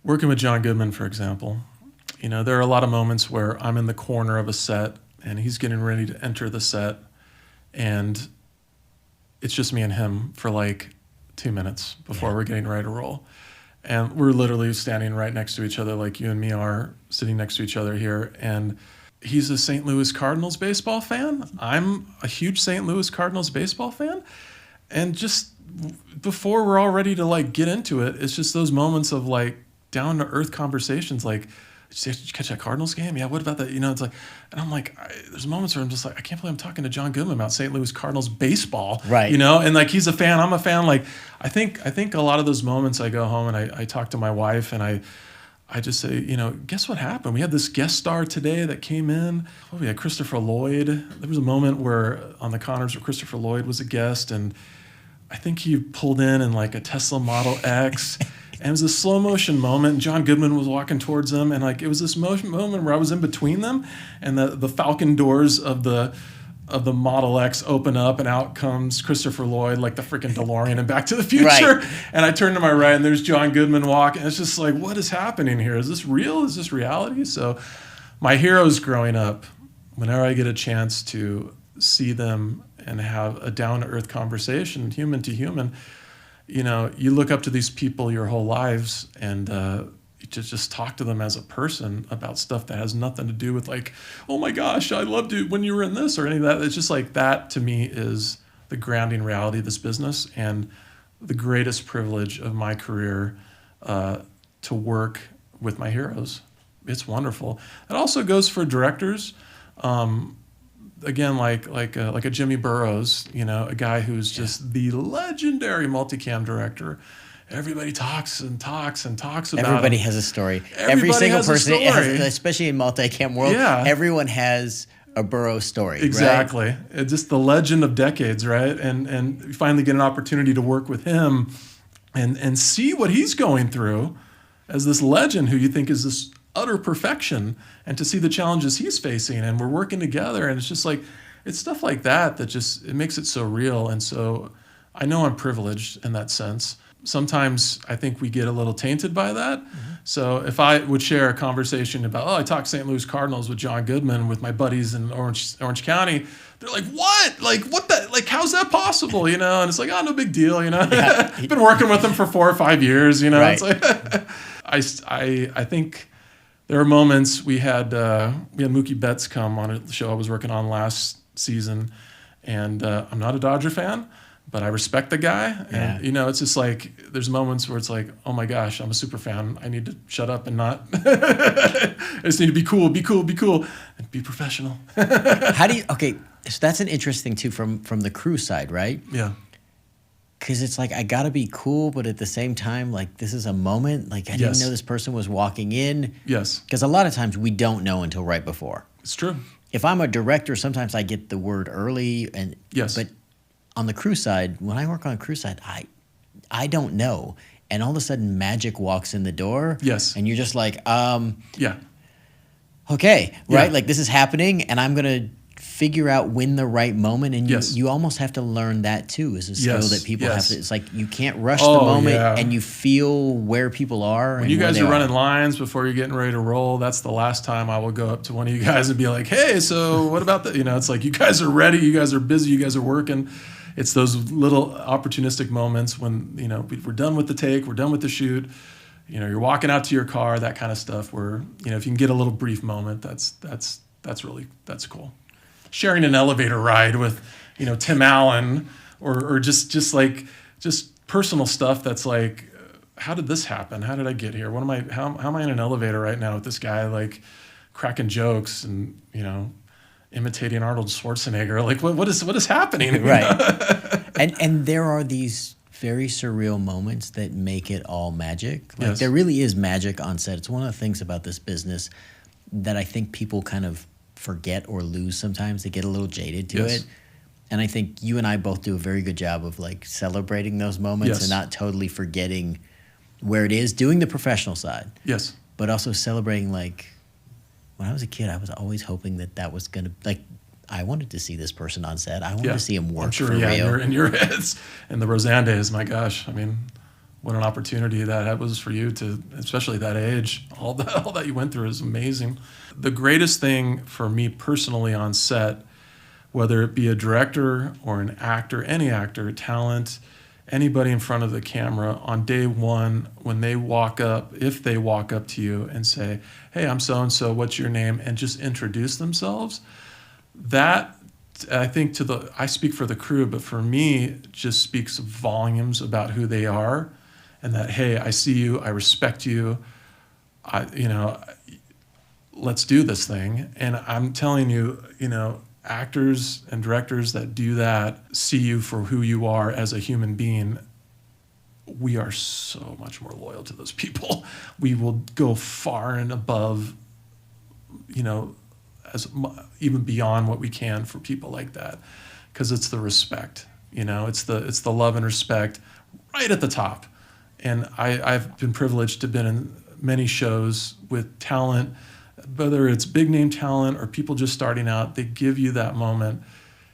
working with John Goodman, for example. There are a lot of moments where I'm in the corner of a set and he's getting ready to enter the set, and it's just me and him for like 2 minutes before we're getting ready to roll. And we're literally standing right next to each other, like you and me are sitting next to each other here. And he's a St. Louis Cardinals baseball fan. I'm a huge St. Louis Cardinals baseball fan. And just before we're all ready to like get into it, it's just those moments of like down to earth conversations. Like, did you catch that Cardinals game? Yeah, what about that? It's like, and I'm like, there's moments where I'm just like, I can't believe I'm talking to John Goodman about St. Louis Cardinals baseball.
Right.
And like, he's a fan, I'm a fan. Like, I think a lot of those moments I go home and I talk to my wife and I just say, guess what happened? We had this guest star today that came in. Oh, we had Christopher Lloyd. There was a moment where on the Connors where Christopher Lloyd was a guest, and I think he pulled in like a Tesla Model X. And it was a slow motion moment. And John Goodman was walking towards them, and like it was this moment where I was in between them, and the Falcon doors of the Model X open up, and out comes Christopher Lloyd, like the freaking DeLorean in Back to the Future.
Right.
And I turn to my right, and there's John Goodman walking. It's just like, what is happening here? Is this real? Is this reality? So my heroes growing up, whenever I get a chance to see them and have a down-to-earth conversation, human to human, you look up to these people your whole lives, and you just talk to them as a person about stuff that has nothing to do with like, oh my gosh, I loved you when you were in this or any of that. It's just like that to me is the grounding reality of this business and the greatest privilege of my career to work with my heroes. It's wonderful. It also goes for directors. Again, like a Jimmy Burrows, a guy who's just the legendary multicam director. Everybody talks and talks and talks about
Everybody
him.
has a story.
Everybody
Every single
has a
person,
story.
especially in multicam world, everyone has a Burrows story.
Exactly.
Right?
It's just the legend of decades, right? And you finally get an opportunity to work with him and see what he's going through as this legend who you think is this utter perfection, and to see the challenges he's facing, and we're working together, and it's just like it's stuff like that just, it makes it so real. And so I know I'm privileged in that sense. Sometimes I think we get a little tainted by that. So if I would share a conversation about, I talked St. Louis Cardinals with John Goodman with my buddies in Orange County, they're like, what? Like, what the, like, how's that possible? You know? And it's like, no big deal. You know, I've been working with them for 4 or 5 years, you know,
Right.
it's like, I think there are moments we had Mookie Betts come on a show I was working on last season, and I'm not a Dodger fan, but I respect the guy. And, you know, it's just like, there's moments where it's like, oh my gosh, I'm a super fan. I need to shut up and not, I just need to be cool, and be professional.
Okay, so that's an interesting too from the crew side, right?
Yeah.
Because it's like, I got to be cool, but at the same time, like, this is a moment. Like, I didn't know this person was walking in.
Yes.
Because a lot of times we don't know until right before.
It's true.
If I'm a director, sometimes I get the word early. But on the crew side, when I work on a crew side, I don't know. And all of a sudden, magic walks in the door.
Yes.
And you're just like,
yeah.
Okay, right?
Yeah.
Like, this is happening, and I'm going to figure out when the right moment. And
Yes.
you almost have to learn that, too, is a skill
Yes.
that people have to. It's like, you can't rush
Oh,
the moment,
yeah.
and you feel where people are.
When you guys are running lines before you're getting ready to roll, that's the last time I will go up to one of you guys and be like, hey, so what about that? You know, it's like, you guys are ready, you guys are busy, you guys are working. It's those little opportunistic moments when, you know, we're done with the take, we're done with the shoot, you know, you're walking out to your car, that kind of stuff where, you know, if you can get a little brief moment, that's cool. Sharing an elevator ride with, you know, Tim Allen or just personal stuff that's like, how did this happen? How did I get here? How am I in an elevator right now with this guy, like, cracking jokes and, you know, imitating Arnold Schwarzenegger? Like, what is happening?
Right. and there are these very surreal moments that make it all magic. Like, there really is magic on set. It's one of the things about this business that I think people kind of forget or lose sometimes. They get a little jaded to it. And I think you and I both do a very good job of, like, celebrating those moments and not totally forgetting where it is, doing the professional side.
Yes.
But also celebrating, like, when I was a kid, I was always hoping that was going to, like, I wanted to see this person on set. I wanted to see him work
I'm sure,
for real.
In your heads. And the Roseanne days, my gosh, I mean, what an opportunity that was for you to, especially at that age. All that you went through is amazing. The greatest thing for me personally on set, whether it be a director or an actor, any actor, talent, anybody in front of the camera, on day one, when they walk up, if they walk up to you and say, hey, I'm so-and-so, what's your name? And just introduce themselves, that, I think, I speak for the crew, but for me, it just speaks volumes about who they are, and that, hey, I see you, I respect you, let's do this thing. And I'm telling you, you know, actors and directors that do that see you for who you are as a human being. We are so much more loyal to those people. We will go far and above, you know, even beyond what we can for people like that, because it's the respect, you know, it's the love and respect right at the top. And I've been privileged to have been in many shows with talent, whether it's big name talent or people just starting out. They give you that moment.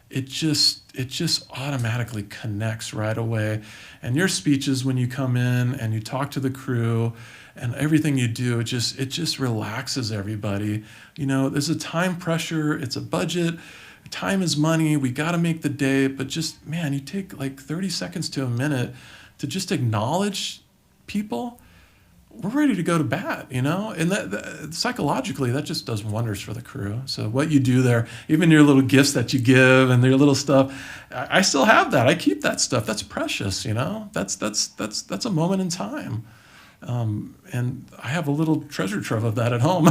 It just automatically connects right away. And your speeches when you come in and you talk to the crew and everything you do, it just relaxes everybody. You know, there's a time pressure, it's a budget, time is money, we got to make the day, but just, man, you take like 30 seconds to a minute to just acknowledge people. We're ready to go to bat, you know? And that psychologically, that just does wonders for the crew. So what you do there, even your little gifts that you give and your little stuff, I still have that. I keep that stuff. That's precious, you know? That's a moment in time. And I have a little treasure trove of that at home.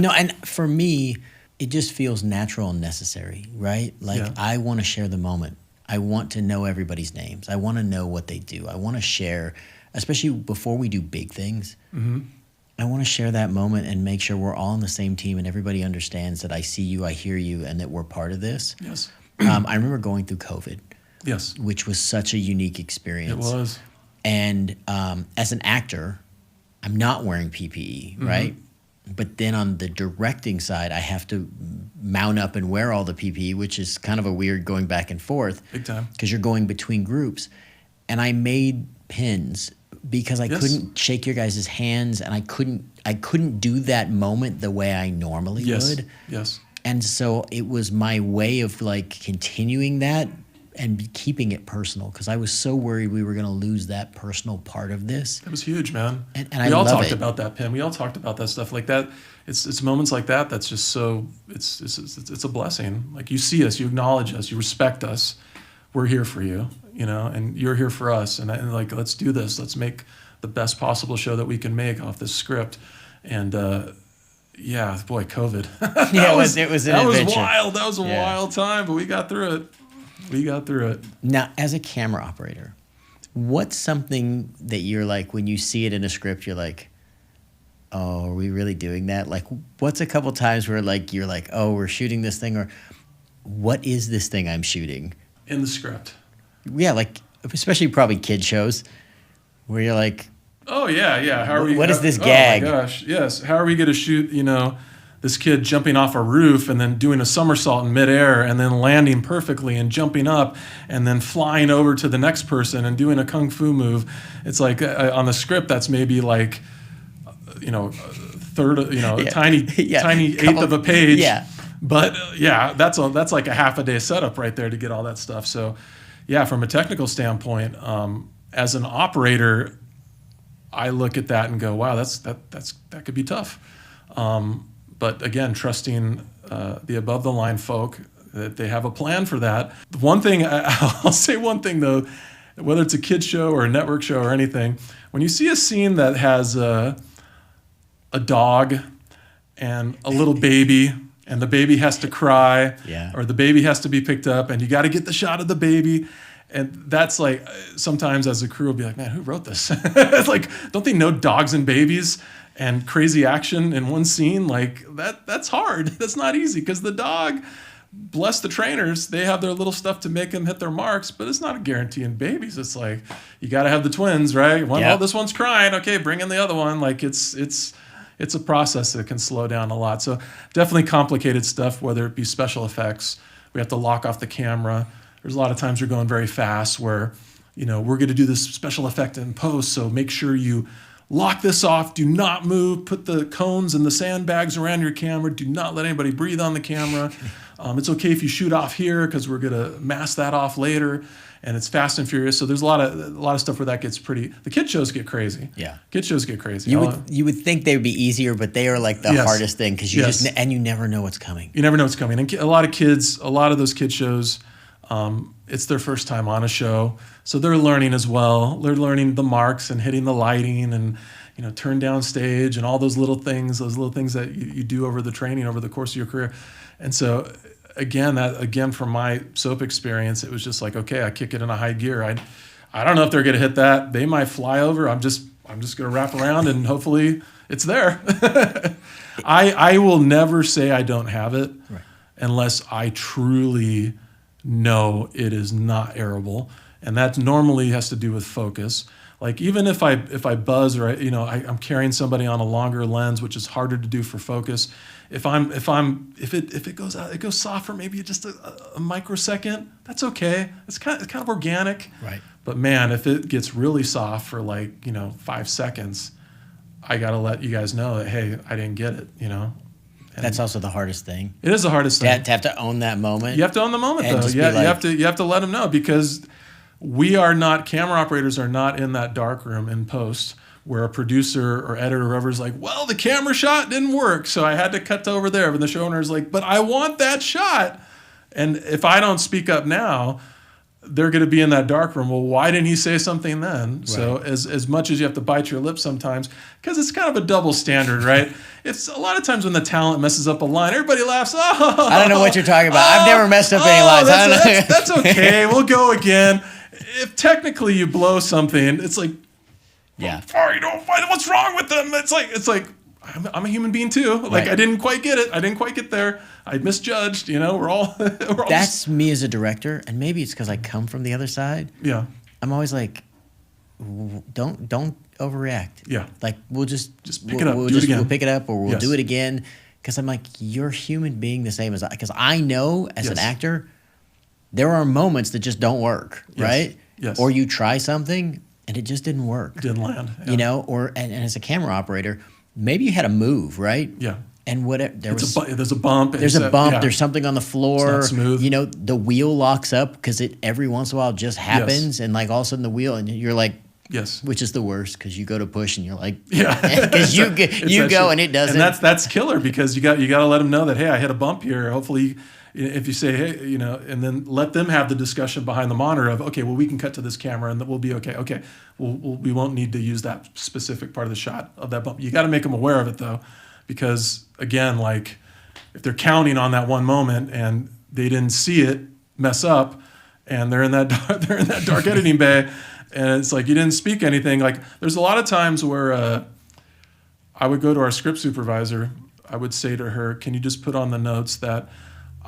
No, and for me, it just feels natural and necessary, right? Like, I want to share the moment. I want to know everybody's names. I want to know what they do. I want to share, especially before we do big things. Mm-hmm. I want to share that moment and make sure we're all on the same team and everybody understands that I see you, I hear you, and that we're part of this.
Yes.
I remember going through COVID.
Yes.
Which was such a unique experience.
It was.
And as an actor, I'm not wearing PPE, right? But then on the directing side, I have to mount up and wear all the PPE, which is kind of a weird going back and forth.
Big time.
Because you're going between groups. And I made pins because I couldn't shake your guys' hands, and I couldn't do that moment the way I normally would.
Yes.
And so it was my way of like continuing that and keeping it personal, because I was so worried we were going to lose that personal part of this.
It was huge, man.
And
we all talked about that, Pin. We all talked about that stuff like that. It's moments like that that's just so it's a blessing. Like, you see us, you acknowledge us, you respect us. We're here for you, and you're here for us. And like, let's do this. Let's make the best possible show that we can make off this script. And yeah, boy, COVID.
Yeah, it was an adventure.
Was wild. That was a wild time, but we got through it. Now,
as a camera operator, what's something that you're like, when you see it in a script, you're like, oh, are we really doing that? Like, what's a couple times where like you're like, oh, we're shooting this thing, or what is this thing I'm shooting?
In the script.
Yeah, like, especially probably kid shows where you're like,
oh, yeah. How are we?
What is this gag?
Oh, my gosh, yes. How are we going to shoot, this kid jumping off a roof and then doing a somersault in midair and then landing perfectly and jumping up and then flying over to the next person and doing a kung fu move? It's like on the script, that's maybe like, a third, a tiny eighth of a page.
Yeah.
But that's like a half a day setup right there to get all that stuff. So yeah, from a technical standpoint, as an operator, I look at that and go, wow, that could be tough. But again, trusting the above the line folk, that they have a plan for that. One thing, I'll say one thing though, whether it's a kid show or a network show or anything, when you see a scene that has a dog and a little baby, and the baby has to cry, or the baby has to be picked up, and you got to get the shot of the baby. And that's like, sometimes as a crew will be like, man, who wrote this? It's like, don't they know dogs and babies and crazy action in one scene? Like, that's hard. That's not easy, because the dog, bless the trainers, they have their little stuff to make them hit their marks, but it's not a guarantee in babies. It's like, you got to have the twins, right? Oh, this one's crying. Okay, bring in the other one. Like, it's a process that can slow down a lot. So definitely complicated stuff, whether it be special effects. We have to lock off the camera. There's a lot of times we're going very fast where, we're going to do this special effect in post. So make sure you lock this off. Do not move. Put the cones and the sandbags around your camera. Do not let anybody breathe on the camera. It's okay if you shoot off here, because we're going to mask that off later. And it's fast and furious. So there's a lot of stuff where that gets pretty. The kid shows get crazy.
Yeah,
kid shows get crazy.
You would think they would be easier, but they are like the hardest thing, because you you never know what's coming.
You never know what's coming. And a lot of those kid shows, it's their first time on a show, so they're learning as well. They're learning the marks and hitting the lighting and turn down stage and all those little things that you do over the training over the course of your career. And so again from my soap experience, it was just like, okay, I kick it in a high gear. I don't know if they're going to hit that. They might fly over. I'm just going to wrap around and hopefully it's there. I will never say I don't have it, unless I truly know it is not airable. And that normally has to do with focus. Like, even if I buzz, or I'm carrying somebody on a longer lens, which is harder to do for focus. If it goes out, it goes soft for maybe just a microsecond. That's okay. It's kind of organic.
Right.
But man, if it gets really soft for 5 seconds, I gotta let you guys know that, hey, I didn't get it. And
that's also the hardest thing.
It is the hardest thing.
To have to own that moment.
You have to own the moment, though. You have to let them know, because camera operators are not in that dark room in post where a producer or editor or whoever's like, well, the camera shot didn't work, so I had to cut to over there. And the showrunner's like, but I want that shot. And if I don't speak up now, they're going to be in that dark room. Well, why didn't he say something then? Right. So as much as you have to bite your lip sometimes, because it's kind of a double standard, right? It's a lot of times when the talent messes up a line, everybody laughs. Oh,
I don't know what you're talking about. I've never messed up any lines.
That's okay. We'll go again. If technically you blow something, it's like, sorry, what's wrong with them? It's like I'm a human being too. Like, I didn't quite get it. I didn't quite get there. I misjudged. We're all. That's
me as a director, and maybe it's because I come from the other side.
Yeah.
I'm always like, don't overreact.
Yeah.
Like we'll just
pick it up, do it again.
We'll pick it up, or we'll
Yes.
do it again. Because I'm like, you're a human being the same as I. Because I know as an
Yes.
actor, there are moments that just don't work,
Yes.
right?
Yes.
Or you try something and it just didn't work.
Didn't land. Yeah.
You know, and as a camera operator, maybe you had a move, right?
Yeah.
And whatever
There's a bump.
there's a bump. There's something on the floor.
It's not smooth.
You know, the wheel locks up because it every once in a while just happens, and like all of a sudden the wheel, and you're like,
Yes.
which is the worst because you go to push and you're like,
Yeah.
because you go and it doesn't.
And that's killer because you got to let them know that, hey, I hit a bump here. Hopefully, if you say, hey, you know, and then let them have the discussion behind the monitor of, okay, well, we can cut to this camera and we'll be okay. Okay, we won't need to use that specific part of the shot of that bump. You got to make them aware of it though, because again, like if they're counting on that one moment and they didn't see it mess up, and they're in that dark editing bay. And it's like, you didn't speak anything. Like, there's a lot of times where I would go to our script supervisor. I would say to her, can you just put on the notes that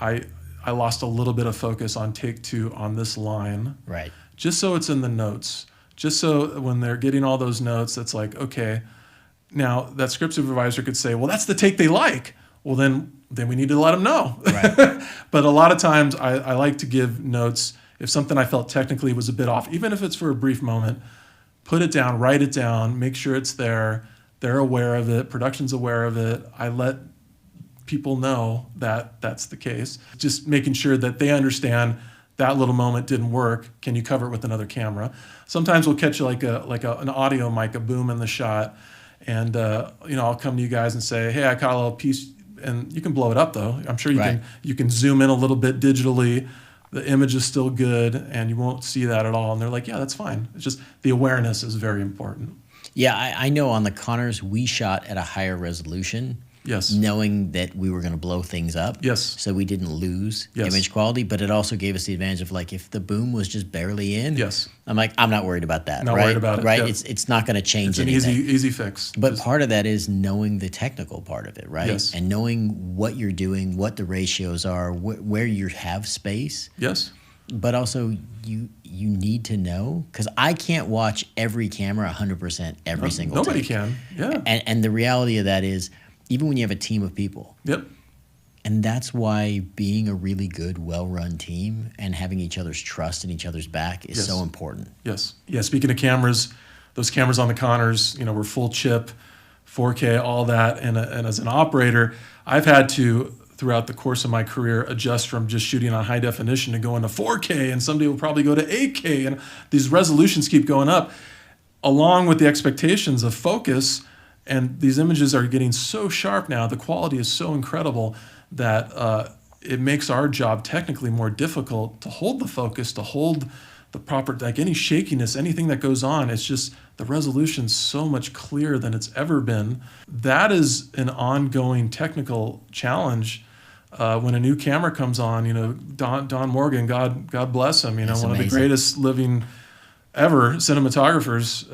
I lost a little bit of focus on take 2 on this line.
Right.
Just so it's in the notes. Just so when they're getting all those notes, it's like, okay. Now, that script supervisor could say, well, that's the take they like. Well, then we need to let them know.
Right.
But a lot of times I like to give notes. If something I felt technically was a bit off, even if it's for a brief moment, put it down, write it down, make sure it's there. They're aware of it. Production's aware of it. I let people know that that's the case. Just making sure that they understand that little moment didn't work. Can you cover it with another camera? Sometimes we'll catch an audio mic, a boom in the shot, and I'll come to you guys and say, hey, I caught a little piece, and you can blow it up though. I'm sure you can zoom in a little bit digitally. The image is still good, and you won't see that at all. And they're like, yeah, that's fine. It's just the awareness is very important.
Yeah, I know on the Connors, we shot at a higher resolution.
Yes.
Knowing that we were going to blow things up.
Yes.
So we didn't lose
Yes.
image quality, but it also gave us the advantage of like if the boom was just barely in.
Yes.
I'm like, I'm not worried about that.
Not
right?
worried about it.
Right.
Yeah.
It's not going to change
It's an
anything.
easy fix.
But part of that is knowing the technical part of it, right?
Yes.
And knowing what you're doing, what the ratios are, where you have space.
Yes.
But also you need to know, because I can't watch every camera 100% every single
Nobody
take.
can. Yeah.
And the reality of that is, even when you have a team of people.
Yep.
And that's why being a really good, well-run team and having each other's trust and each other's back is
Yes.
so important.
Yes. Yeah. Speaking of cameras, those cameras on the Connors, were full chip, 4K, all that. And as an operator, I've had to, throughout the course of my career, adjust from just shooting on high definition to going to 4K, and someday we'll probably go to 8K, and these resolutions keep going up, along with the expectations of focus. And these images are getting so sharp now, the quality is so incredible that it makes our job technically more difficult to hold the focus, to hold the proper, like any shakiness, anything that goes on. It's just the resolution's so much clearer than it's ever been. That is an ongoing technical challenge. When a new camera comes on, Don Morgan, God bless him,
That's
one
amazing.
of the greatest living ever cinematographers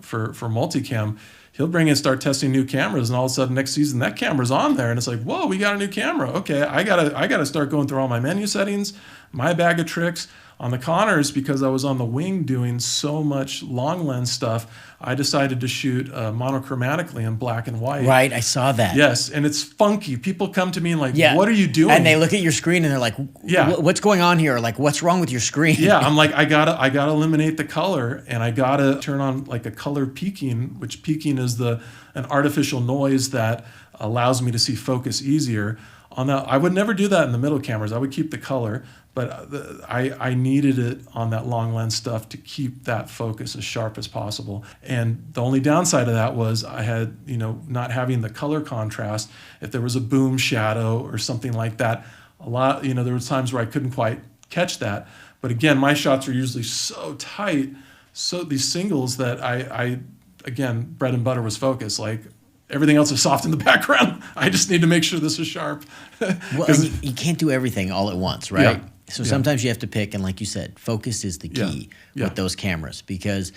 for multicam. He'll bring in, start testing new cameras, and all of a sudden next season that camera's on there, and it's like, whoa, we got a new camera. Okay, I gotta start going through all my menu settings, my bag of tricks. On the Connors, because I was on the wing doing so much long lens stuff, I decided to shoot monochromatically in black and white.
Right, I saw that.
Yes, and it's funky. People come to me and like,
Yeah.
what are you doing?
And they look at your screen and they're like,
Yeah.
what's going on here? Or like, what's wrong with your screen?
Yeah, I'm like, I gotta eliminate the color, and I gotta turn on like a color peaking, which peaking is an artificial noise that allows me to see focus easier. On that, I would never do that in the middle cameras. I would keep the color, but I needed it on that long lens stuff to keep that focus as sharp as possible. And the only downside of that was I had, not having the color contrast. If there was a boom shadow or something like that, there were times where I couldn't quite catch that. But again, my shots are usually so tight, so these singles that I again, bread and butter was focus. Like, everything else is soft in the background. I just need to make sure this is sharp.
Well, and you can't do everything all at once, right?
Yeah.
So
Yeah.
sometimes you have to pick, and like you said, focus is the key
Yeah.
with those cameras, because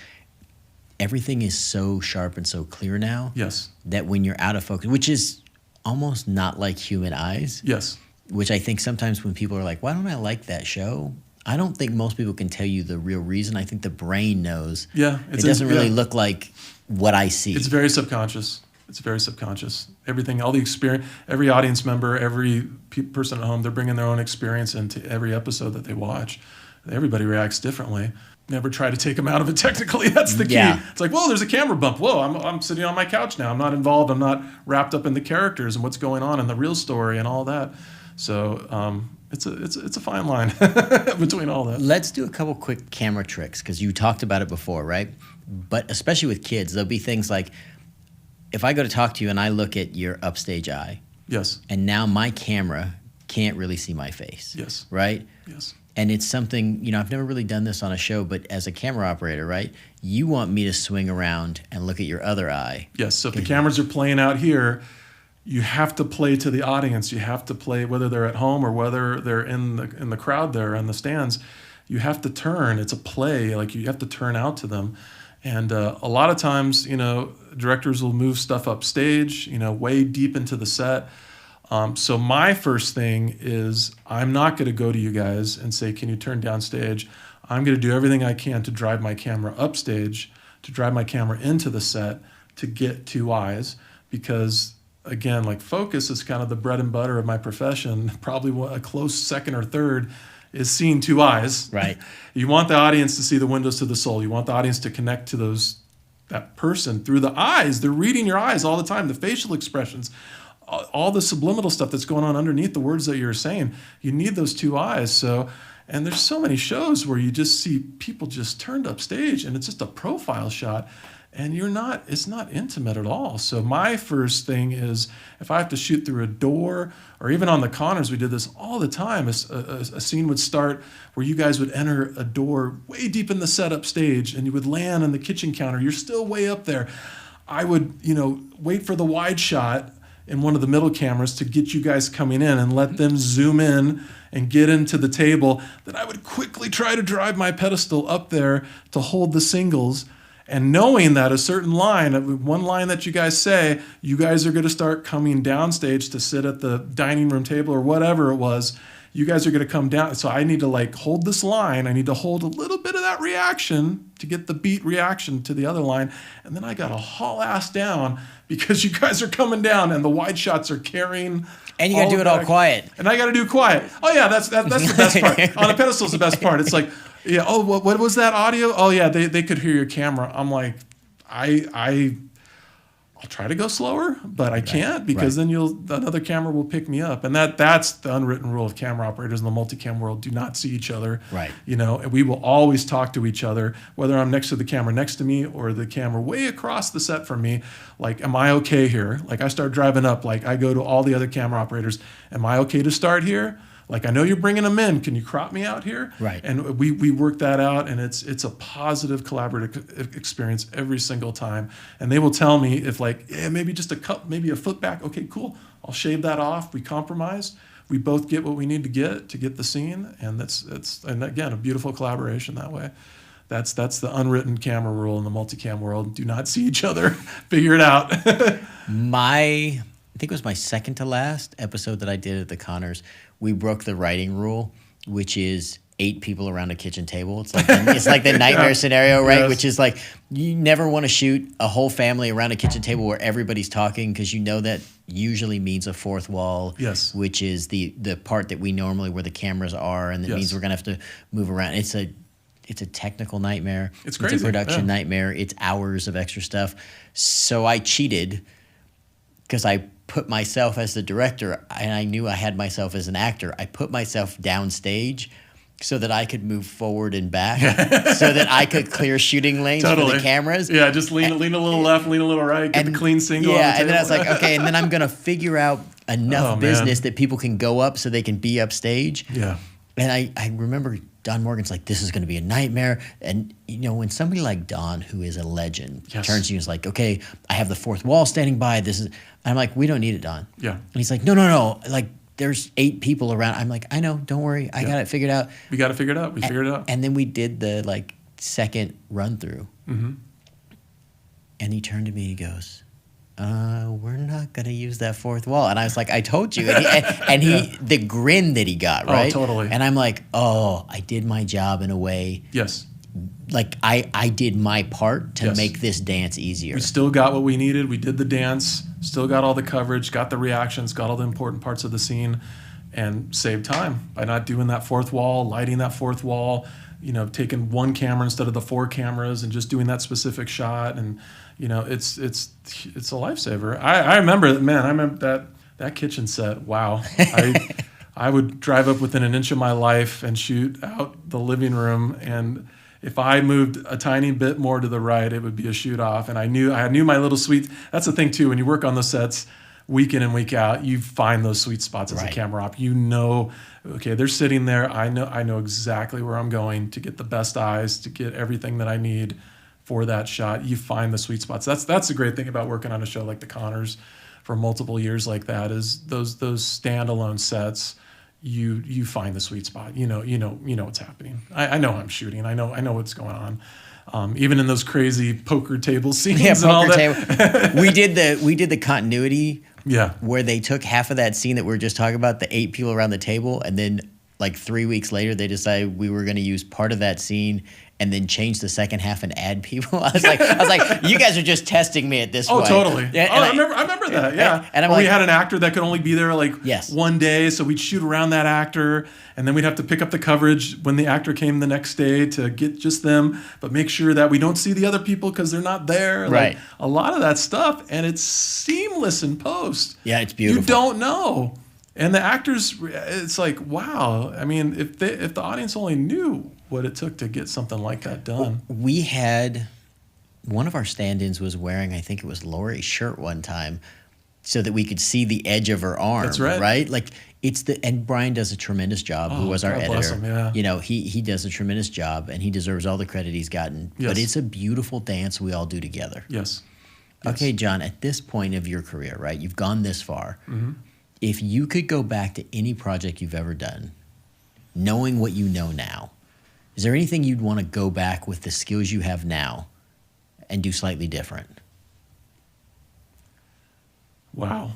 everything is so sharp and so clear now
Yes.
that when you're out of focus, which is almost not like human eyes,
Yes.
which I think sometimes when people are like, why don't I like that show? I don't think most people can tell you the real reason. I think the brain knows.
Yeah.
It doesn't really look like what I see.
It's very subconscious. It's very subconscious. Everything, all the experience, every audience member, every person at home, they're bringing their own experience into every episode that they watch. Everybody reacts differently. Never try to take them out of it technically. That's the key.
Yeah.
It's like, whoa, there's a camera bump. Whoa, I'm sitting on my couch now. I'm not involved. I'm not wrapped up in the characters and what's going on in the real story and all that. So it's a fine line between all that.
Let's do a couple quick camera tricks because you talked about it before, right? But especially with kids, there'll be things like if I go to talk to you and I look at your upstage eye,
Yes.
and now my camera can't really see my face.
Yes.
Right?
Yes.
And it's something, I've never really done this on a show, but as a camera operator, right? You want me to swing around and look at your other eye.
Yes. So if the cameras are playing out here, you have to play to the audience. You have to play whether they're at home or whether they're in the crowd there in the stands. You have to turn. It's a play. Like you have to turn out to them. And a lot of times, directors will move stuff up stage, way deep into the set. So my first thing is I'm not going to go to you guys and say, can you turn down stage? I'm going to do everything I can to drive my camera upstage, to drive my camera into the set, to get two eyes. Because, again, like focus is kind of the bread and butter of my profession. Probably a close second or third is seeing two eyes.
Right.
You want the audience to see the windows to the soul. You want the audience to connect to that person through the eyes. They're reading your eyes all the time, the facial expressions, all the subliminal stuff that's going on underneath the words that you're saying. You need those two eyes. So, and there's so many shows where you just see people just turned up stage and it's just a profile shot. And it's not intimate at all. So my first thing is if I have to shoot through a door, or even on the Connors, we did this all the time. A scene would start where you guys would enter a door way deep in the setup stage and you would land on the kitchen counter. You're still way up there. I would, wait for the wide shot in one of the middle cameras to get you guys coming in and let them zoom in and get into the table. Then I would quickly try to drive my pedestal up there to hold the singles. And knowing that a certain line, one line that you guys say, you guys are going to start coming downstage to sit at the dining room table or whatever it was, you guys are going to come down. So I need to hold this line. I need to hold a little bit of that reaction to get the beat reaction to the other line. And then I got to haul ass down because you guys are coming down and the wide shots are carrying.
And you got to do it all quiet.
And I got to do quiet. Oh yeah, that's the best part. On a pedestal is the best part. It's like, yeah. Oh, what was that audio? Oh yeah, they could hear your camera. I'm like, I'll try to go slower, but I can't because then another camera will pick me up. And that's the unwritten rule of camera operators in the multicam world. Do not see each other.
Right.
And we will always talk to each other, whether I'm next to the camera next to me or the camera way across the set from me. Like, am I okay here? Like I start driving up, like I go to all the other camera operators. Am I okay to start here? Like, I know you're bringing them in. Can you crop me out here?
Right.
And we work that out, and it's a positive collaborative experience every single time. And they will tell me if maybe just maybe a foot back. Okay, cool. I'll shave that off. We compromise. We both get what we need to get the scene, and and again a beautiful collaboration that way. That's the unwritten camera rule in the multicam world. Do not see each other. Figure it out.
I think it was my second to last episode that I did at the Connors. We broke the writing rule, which is 8 people around a kitchen table. It's like the nightmare scenario, right?
Yes.
Which is like you never want to shoot a whole family around a kitchen table where everybody's talking because that usually means a fourth wall,
Yes.
which is the part that we normally where the cameras are, and it
Yes.
means we're gonna have to move around. It's a technical nightmare.
It's crazy.
It's a production
Yeah.
nightmare. It's hours of extra stuff. So I cheated because I put myself as the director, and I knew I had myself as an actor. I put myself downstage so that I could move forward and back, so that I could clear shooting lanes for the cameras.
Yeah, just lean a little left, lean a little right, get the clean single.
Yeah,
on the
and then I was
table.
like, okay, and then I'm gonna figure out enough business that people can go up so they can be upstage.
Yeah.
And I remember Don Morgan's like, this is going to be a nightmare. And, when somebody like Don, who is a legend,
Yes.
turns to you and is like, okay, I have the fourth wall standing by. I'm like, we don't need it, Don.
Yeah.
And he's like, no. Like, there's 8 people around. I'm like, I know, don't worry. I got it figured out.
We got to figure it out. We figured it out.
And then we did the, second run through.
Mm-hmm.
And he turned to me and he goes, we're not going to use that fourth wall. And I was like, I told you. The grin that he got, right?
Oh, totally.
And I'm like, oh, I did my job in a way.
Yes.
Like I did my part to
Yes.
make this dance easier.
We still got what we needed. We did the dance, still got all the coverage, got the reactions, got all the important parts of the scene, and saved time by not doing that fourth wall, lighting that fourth wall, taking one camera instead of the 4 cameras and just doing that specific shot. And, it's a lifesaver. I remember, man, I remember that kitchen set. Wow. I would drive up within an inch of my life and shoot out the living room, and if I moved a tiny bit more to the right, it would be a shoot off. And I knew my little sweet. That's the thing too. When you work on the sets, week in and week out, you find those sweet spots as a camera op. Okay, they're sitting there. I know exactly where I'm going to get the best eyes, to get everything that I need for that shot. You find the sweet spots. That's the great thing about working on a show like The Connors for multiple years like that, is those standalone sets. You find the sweet spot. You know what's happening. I know I'm shooting. I know what's going on. Even in those crazy poker table scenes and all that.
We did the continuity.
Yeah.
Where they took half of that scene that we were just talking about, the 8 people around the table, and then like 3 weeks later they decided we were going to use part of that scene and then change the second half and add people. I was like, you guys are just testing me at this point.
Oh, totally.
Yeah,
I remember that. Yeah.
And
we had an actor that could only be there
yes.
one day, so we'd shoot around that actor, and then we'd have to pick up the coverage when the actor came the next day to get just them, but make sure that we don't see the other people because they're not there.
Right.
Like, a lot of that stuff, and it's seamless in post.
Yeah, it's beautiful.
You don't know. And the actors, it's like, wow. I mean, if the audience only knew what it took to get something like that done.
We had one of our stand-ins was wearing, I think it was Lori's shirt one time, so that we could see the edge of her arm.
That's right.
Right? Like and Brian does a tremendous job, who was our
God
editor.
bless him, yeah.
He does a tremendous job, and he deserves all the credit he's gotten.
Yes.
But it's a beautiful dance we all do together.
Yes.
Okay, John, at this point of your career, right? You've gone this far.
Mm-hmm.
If you could go back to any project you've ever done, knowing what you know now, is there anything you'd want to go back with the skills you have now and do slightly different?
Wow.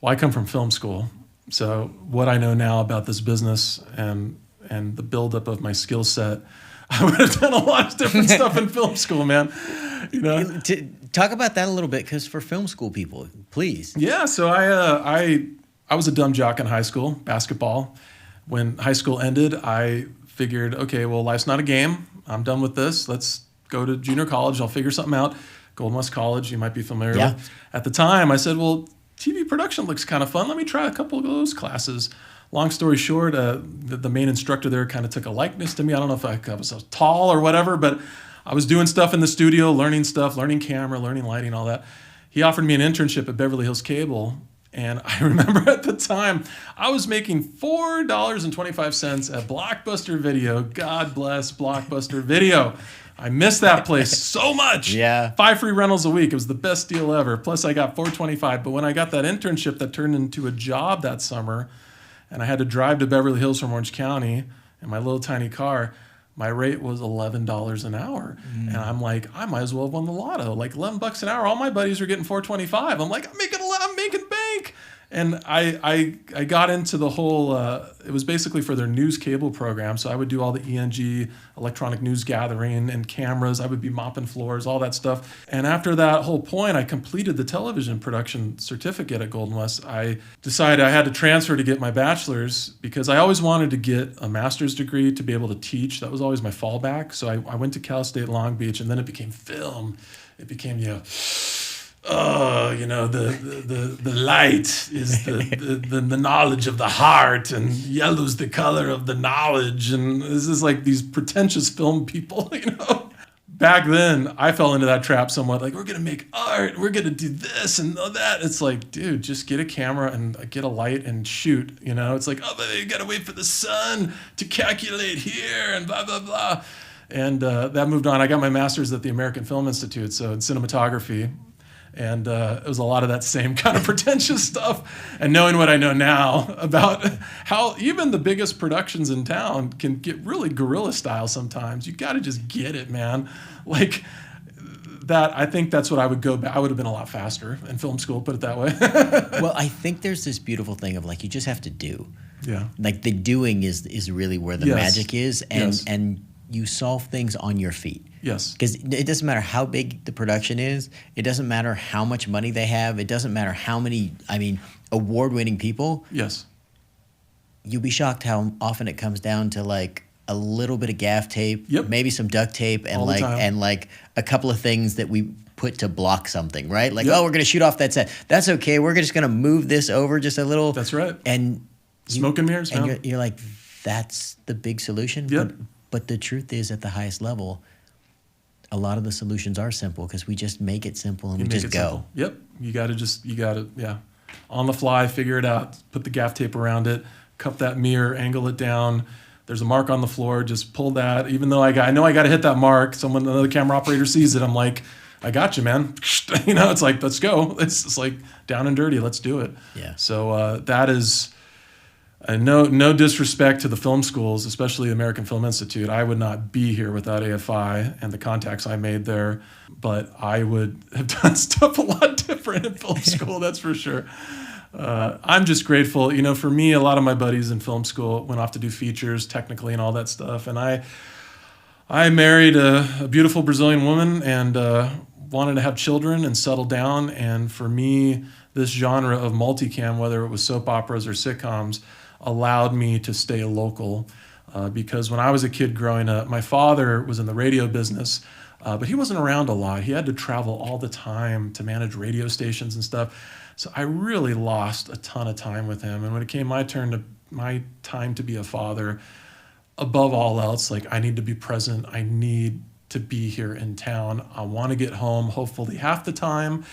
Well, I come from film school, so what I know now about this business and the buildup of my skill set, I would have done a lot of different stuff in film school, man.
Talk about that a little bit, because for film school people, please.
Yeah, so I was a dumb jock in high school, basketball. When high school ended, I figured, okay, well, life's not a game. I'm done with this. Let's go to junior college. I'll figure something out. Golden West College, you might be familiar with. At the time, I said, well, TV production looks kind of fun. Let me try a couple of those classes. Long story short, the main instructor there kind of took a likeness to me. I don't know if I was so tall or whatever, but I was doing stuff in the studio, learning stuff, learning camera, learning lighting, all that. He offered me an internship at Beverly Hills Cable. And I remember at the time, I was making $4.25 at Blockbuster Video. God bless Blockbuster Video. I missed that place so much.
Yeah.
5 free rentals a week. It was the best deal ever. Plus, I got $4.25. But when I got that internship that turned into a job that summer, and I had to drive to Beverly Hills from Orange County in my little tiny car, my rate was $11 an hour. And I'm like, I might as well have won the lotto. Like $11 an hour. All my buddies were getting $4.25. I'm like, I'm making bank. And I got into the whole, it was basically for their news cable program. So I would do all the ENG, electronic news gathering, and cameras. I would be mopping floors, all that stuff. And after that whole point, I completed the television production certificate at Golden West. I decided I had to transfer to get my bachelor's because I always wanted to get a master's degree to be able to teach. That was always my fallback. So I went to Cal State Long Beach, and then it became film. It became, the light is the knowledge of the heart, and yellow's the color of the knowledge, and this is like these pretentious film people, Back then, I fell into that trap somewhat. Like, we're gonna make art, we're gonna do this and that. It's like, dude, just get a camera and get a light and shoot. It's like, oh, but you gotta wait for the sun to calculate here and blah blah blah. And that moved on. I got my master's at the American Film Institute, so in cinematography. And it was a lot of that same kind of pretentious stuff. And knowing what I know now about how even the biggest productions in town can get really guerrilla style sometimes. You got to just get it, man. Like, I think that's what I would go back. I would have been a lot faster in film school, put it that way.
Well, I think there's this beautiful thing of like you just have to do.
Yeah.
Like the doing is really where the
Yes.
magic is, and
Yes.
and you solve things on your feet.
Yes.
Because it doesn't matter how big the production is. It doesn't matter how much money they have. It doesn't matter how many, award-winning people.
Yes.
You'll be shocked how often it comes down to like a little bit of gaff tape,
Yep.
maybe some duct tape, and
All the time.
like a couple of things that we put to block something, right? Like,
Yep.
oh, we're gonna shoot off that set. That's okay. We're just gonna move this over just a little.
That's right.
And
Smoke and mirrors,
and
man.
you're like, that's the big solution.
Yep.
But the truth is, at the highest level, a lot of the solutions are simple because we just make it simple and
You
we
make
just
it
go.
simple. Yep. You got to, yeah. On the fly, figure it out. Put the gaff tape around it, cup that mirror, angle it down. There's a mark on the floor. Just pull that. Even though I know I got to hit that mark. Another camera operator sees it. I'm like, I got you, man. It's like, let's go. It's like down and dirty. Let's do it.
Yeah.
So that is. No disrespect to the film schools, especially the American Film Institute. I would not be here without AFI and the contacts I made there, but I would have done stuff a lot different in film school, that's for sure. I'm just grateful. For me, a lot of my buddies in film school went off to do features technically and all that stuff, and I married a beautiful Brazilian woman and wanted to have children and settle down, and for me, this genre of multicam, whether it was soap operas or sitcoms, allowed me to stay local because when I was a kid growing up, my father was in the radio business, but he wasn't around a lot. He had to travel all the time to manage radio stations and stuff. So I really lost a ton of time with him. And when it came my time to be a father, above all else, like I need to be present. I need to be here in town. I want to get home, hopefully half the time,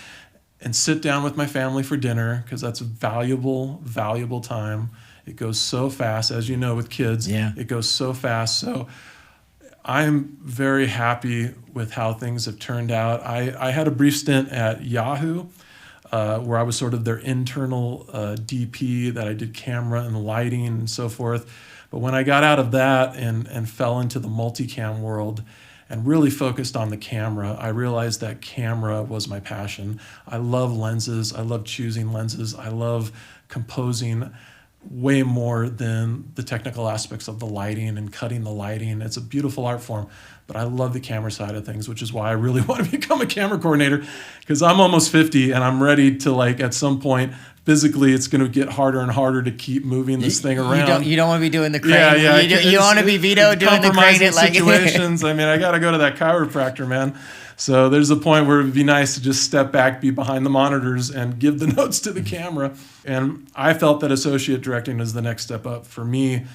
and sit down with my family for dinner because that's a valuable, valuable time. It goes so fast, as you know, with kids.
Yeah.
It goes so fast. So I'm very happy with how things have turned out. I had a brief stint at Yahoo where I was sort of their internal DP, that I did camera and lighting and so forth. But when I got out of that and fell into the multicam world and really focused on the camera, I realized that camera was my passion. I love lenses. I love choosing lenses. I love composing way more than the technical aspects of the lighting and cutting the lighting. It's a beautiful art form, but I love the camera side of things, which is why I really want to become a camera coordinator, because I'm almost 50 and I'm ready to, like, at some point, physically it's going to get harder and harder to keep moving this thing around.
You don't want to be doing the crane.
Yeah.
You want to be Vito doing the crane at like
situations. I mean, I got to go to that chiropractor, man. So there's a point where it'd be nice to just step back, be behind the monitors, and give the notes to the camera. And I felt that associate directing is the next step up for me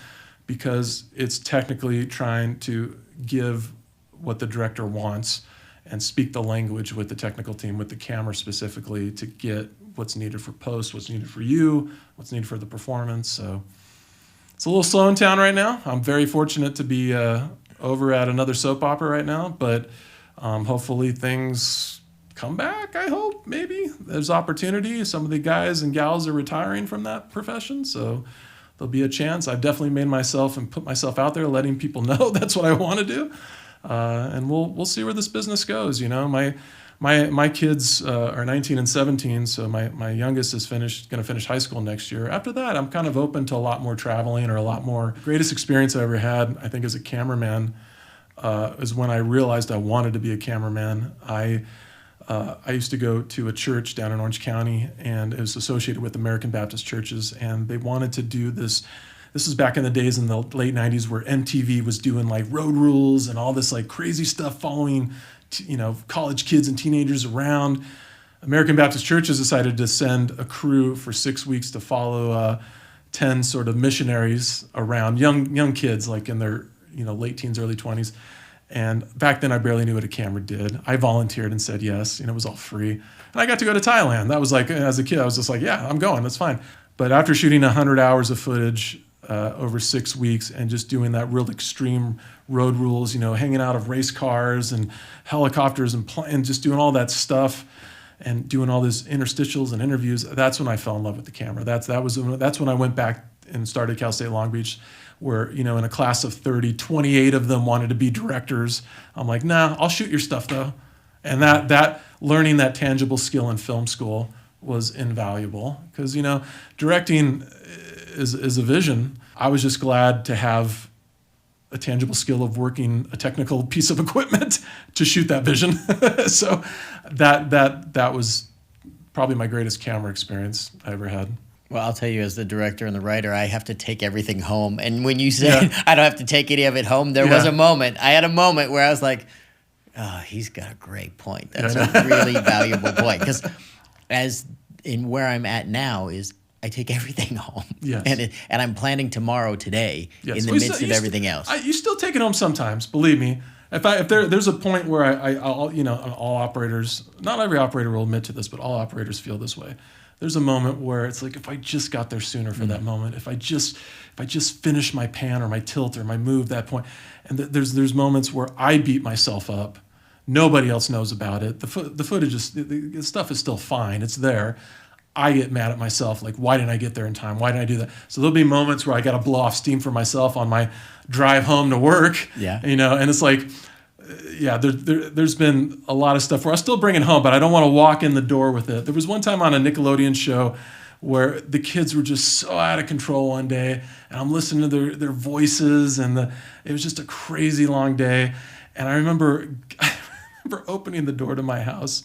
because it's technically trying to give what the director wants and speak the language with the technical team, with the camera specifically, to get what's needed for post, what's needed for you, what's needed for the performance. So it's a little slow in town right now. I'm very fortunate to be over at another soap opera right now, but hopefully things come back, I hope, maybe. There's opportunity. Some of the guys and gals are retiring from that profession, so there'll be a chance. I've definitely made myself and put myself out there, letting people know that's what I want to do. And we'll see where this business goes. My kids are 19 and 17, so my youngest is going to finish high school next year. After that, I'm kind of open to a lot more traveling or a lot more. Greatest experience I ever had, I think, as a cameraman is when I realized I wanted to be a cameraman. I used to go to a church down in Orange County, and it was associated with American Baptist churches, and they wanted to do this. This was back in the days in the late 90s where MTV was doing like road rules and all this like crazy stuff, following college kids and teenagers around. American Baptist churches decided to send a crew for 6 weeks to follow 10 sort of missionaries around, young kids like in their late teens, early 20s. And back then I barely knew what a camera did. I volunteered and said yes, it was all free. And I got to go to Thailand. That was like, as a kid, I was just like, yeah, I'm going, that's fine. But after shooting 100 hours of footage over 6 weeks and just doing that real extreme road rules, hanging out of race cars and helicopters and just doing all that stuff and doing all these interstitials and interviews, that's when I fell in love with the camera. That's when I went back and started Cal State Long Beach, where, in a class of 30, 28 of them wanted to be directors. I'm like, nah, I'll shoot your stuff though. And that learning that tangible skill in film school was invaluable because, directing is a vision. I was just glad to have a tangible skill of working a technical piece of equipment to shoot that vision. So that was probably my greatest camera experience I ever had.
Well, I'll tell you, as the director and the writer, I have to take everything home. And when you said I don't have to take any of it home, there was a moment. I had a moment where I was like, oh, he's got a great point. That's a really valuable point. Because as in where I'm at now is I take everything home.
Yes.
And I'm planning tomorrow today in the midst of everything else.
You still take it home sometimes, believe me. If there's a point where I'll all operators, not every operator will admit to this, but all operators feel this way. There's a moment where it's like, if I just got there sooner for that moment, if I just finished my pan or my tilt or my move that point, and there's moments where I beat myself up. Nobody else knows about it. The footage is, the stuff is still fine. It's there. I get mad at myself, like, why didn't I get there in time? Why didn't I do that? So there'll be moments where I got to blow off steam for myself on my drive home to work.
Yeah.
And it's like, there's been a lot of stuff where I still bring it home, but I don't want to walk in the door with it. There was one time on a Nickelodeon show where the kids were just so out of control one day, and I'm listening to their voices, and it was just a crazy long day. And I remember opening the door to my house,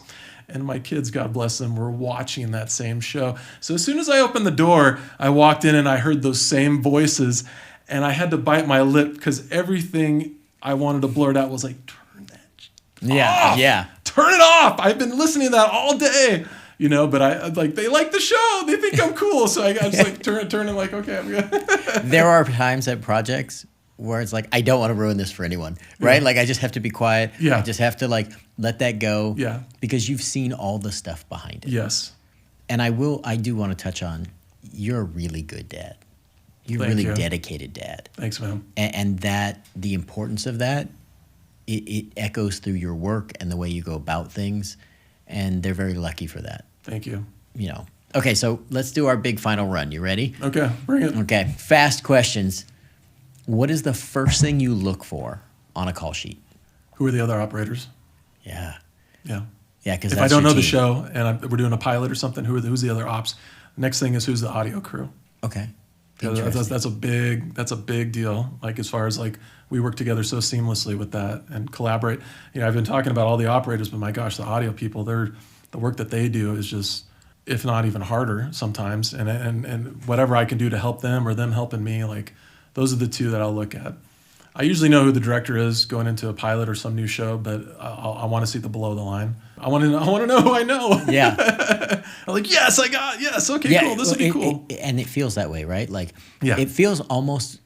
and my kids, God bless them, were watching that same show. So as soon as I opened the door, I walked in and I heard those same voices, and I had to bite my lip because everything I wanted to blurt out was like, turn that off.
Yeah.
Turn it off. I've been listening to that all day, but I like, they like the show. They think I'm cool. So I just like turn and like, okay, I'm good.
There are times at projects where it's like, I don't want to ruin this for anyone, right?
Yeah.
Like, I just have to be quiet.
Yeah.
I just have to like let that go.
Yeah.
Because you've seen all the stuff behind it.
Yes.
And I do want to touch on, you're a really good dad. You're a really dedicated dad.
Thanks, man.
And that, the importance of that, it echoes through your work and the way you go about things. And they're very lucky for that.
Thank you.
Okay, so let's do our big final run. You ready?
Okay, bring it.
Okay, fast questions. What is the first thing you look for on a call sheet?
Who are the other operators?
Yeah.
Yeah.
Yeah, because
if I don't know the show and we're doing a pilot or something, who's the other ops? Next thing is who's the audio crew.
Okay.
That's a big deal. Like, as far as like, we work together so seamlessly with that and collaborate. I've been talking about all the operators, but my gosh, the audio people, the work that they do is just, if not even harder sometimes. And whatever I can do to help them or them helping me, like, those are the two that I'll look at. I usually know who the director is going into a pilot or some new show, but I want to see the below the line. I want to know who I know.
Yeah.
I'm like, yes, okay, cool, this would be cool.
And it feels that way, right? Like,
yeah.
It feels almost,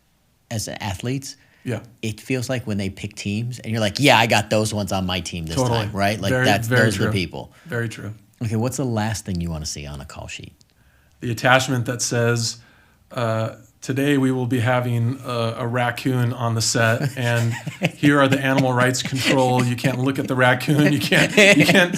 as athletes,
yeah,
it feels like when they pick teams, and you're like, yeah, I got those ones on my team this time, right? Like, those are the people.
Very true.
Okay, what's the last thing you want to see on a call sheet?
The attachment that says, today we will be having a raccoon on the set, and here are the animal rights control. You can't look at the raccoon. You can't.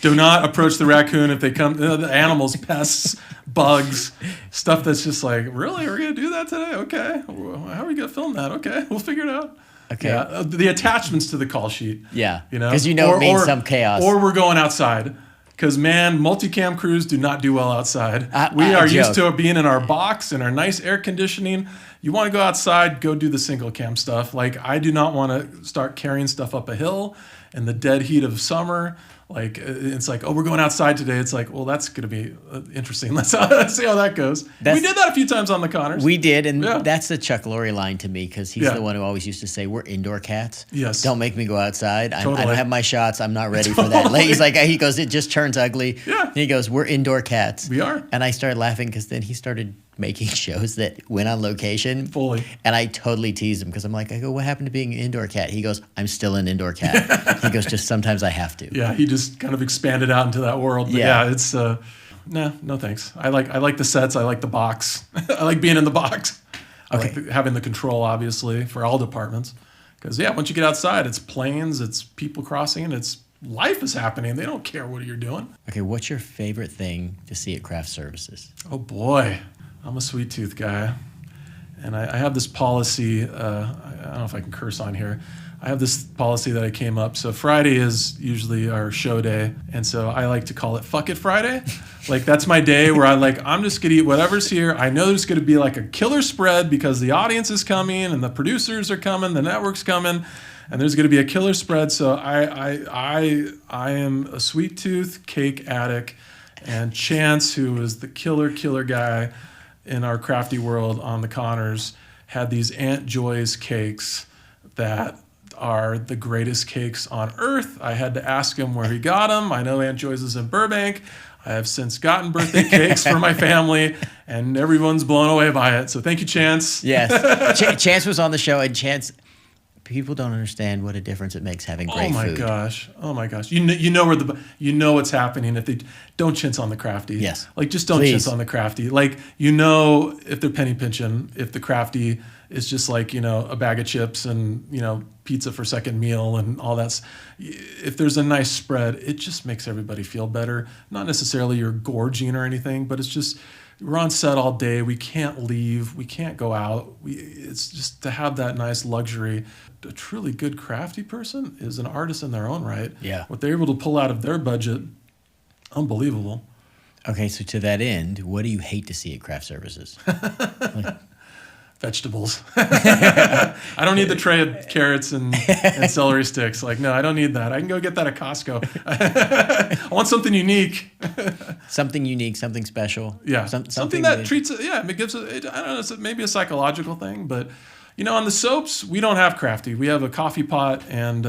Do not approach the raccoon if they come. The animals, pests, bugs, stuff that's just like, really, we're gonna do that today? Okay, how are we gonna film that? Okay, we'll figure it out.
Okay.
Yeah, the attachments to the call sheet.
Yeah.
Because
it means some chaos.
Or we're going outside. Because, man, multicam crews do not do well outside. We are used to being in our box and our nice air conditioning. You want to go outside, go do the single cam stuff. Like, I do not want to start carrying stuff up a hill in the dead heat of summer. Like, it's like, oh, we're going outside today. It's like, well, that's going to be interesting. Let's see how that goes. We did that a few times on the Connors.
We did, and that's the Chuck Lorre line to me, because he's the one who always used to say, we're indoor cats.
Yes.
Don't make me go outside.
Totally.
I don't have my shots. I'm not ready for that. He's like, he goes, it just turns ugly.
Yeah.
And he goes, we're indoor cats.
We are.
And I started laughing because then he started making shows that went on location.
Fully.
And I totally teased him because I'm like, I go, what happened to being an indoor cat? He goes, I'm still an indoor cat. He goes, just sometimes I have to.
Yeah, he just kind of expanded out into that world. But yeah, it's no thanks. I like the sets. I like the box. I like being in the box. I like having the control, obviously, for all departments. Because once you get outside, it's planes, it's people crossing, it's life is happening. They don't care what you're doing.
Okay, what's your favorite thing to see at craft services?
Oh boy, I'm a sweet tooth guy. And I have this policy, I don't know if I can curse on here. I have this policy that I came up. So Friday is usually our show day. And so I like to call it Fuck It Friday. Like that's my day where I'm just going to eat whatever's here. I know there's going to be like a killer spread because the audience is coming and the producers are coming, the network's coming, and there's going to be a killer spread. So I am a sweet tooth cake addict, and Chance, who is the killer guy in our crafty world on the Connors, had these Aunt Joy's cakes that are the greatest cakes on earth. I had to ask him where he got them. I know Aunt Joy's is in Burbank. I have since gotten birthday cakes for my family, and everyone's blown away by it. So thank you, Chance.
Yes. Chance was on the show, and Chance, people don't understand what a difference it makes having great food.
Oh my gosh. You know what's happening if they don't chintz on the crafty.
Yes.
Like just don't chintz on the crafty. Like if they're penny pinching, if the crafty is just like, a bag of chips and, pizza for second meal and all that. If there's a nice spread, it just makes everybody feel better. Not necessarily you're gorging or anything, but it's just we're on set all day. We can't leave. We can't go out. It's just to have that nice luxury. A truly good crafty person is an artist in their own right.
Yeah.
What they're able to pull out of their budget, unbelievable.
Okay, so to that end, what do you hate to see at craft services?
Vegetables. I don't need the tray of carrots and celery sticks. Like, no, I don't need that. I can go get that at Costco. I want something unique.
Something unique, something special.
Yeah. Something that treats it. Yeah, it gives it. I don't know. It's maybe a psychological thing, but on the soaps, we don't have crafty. We have a coffee pot, and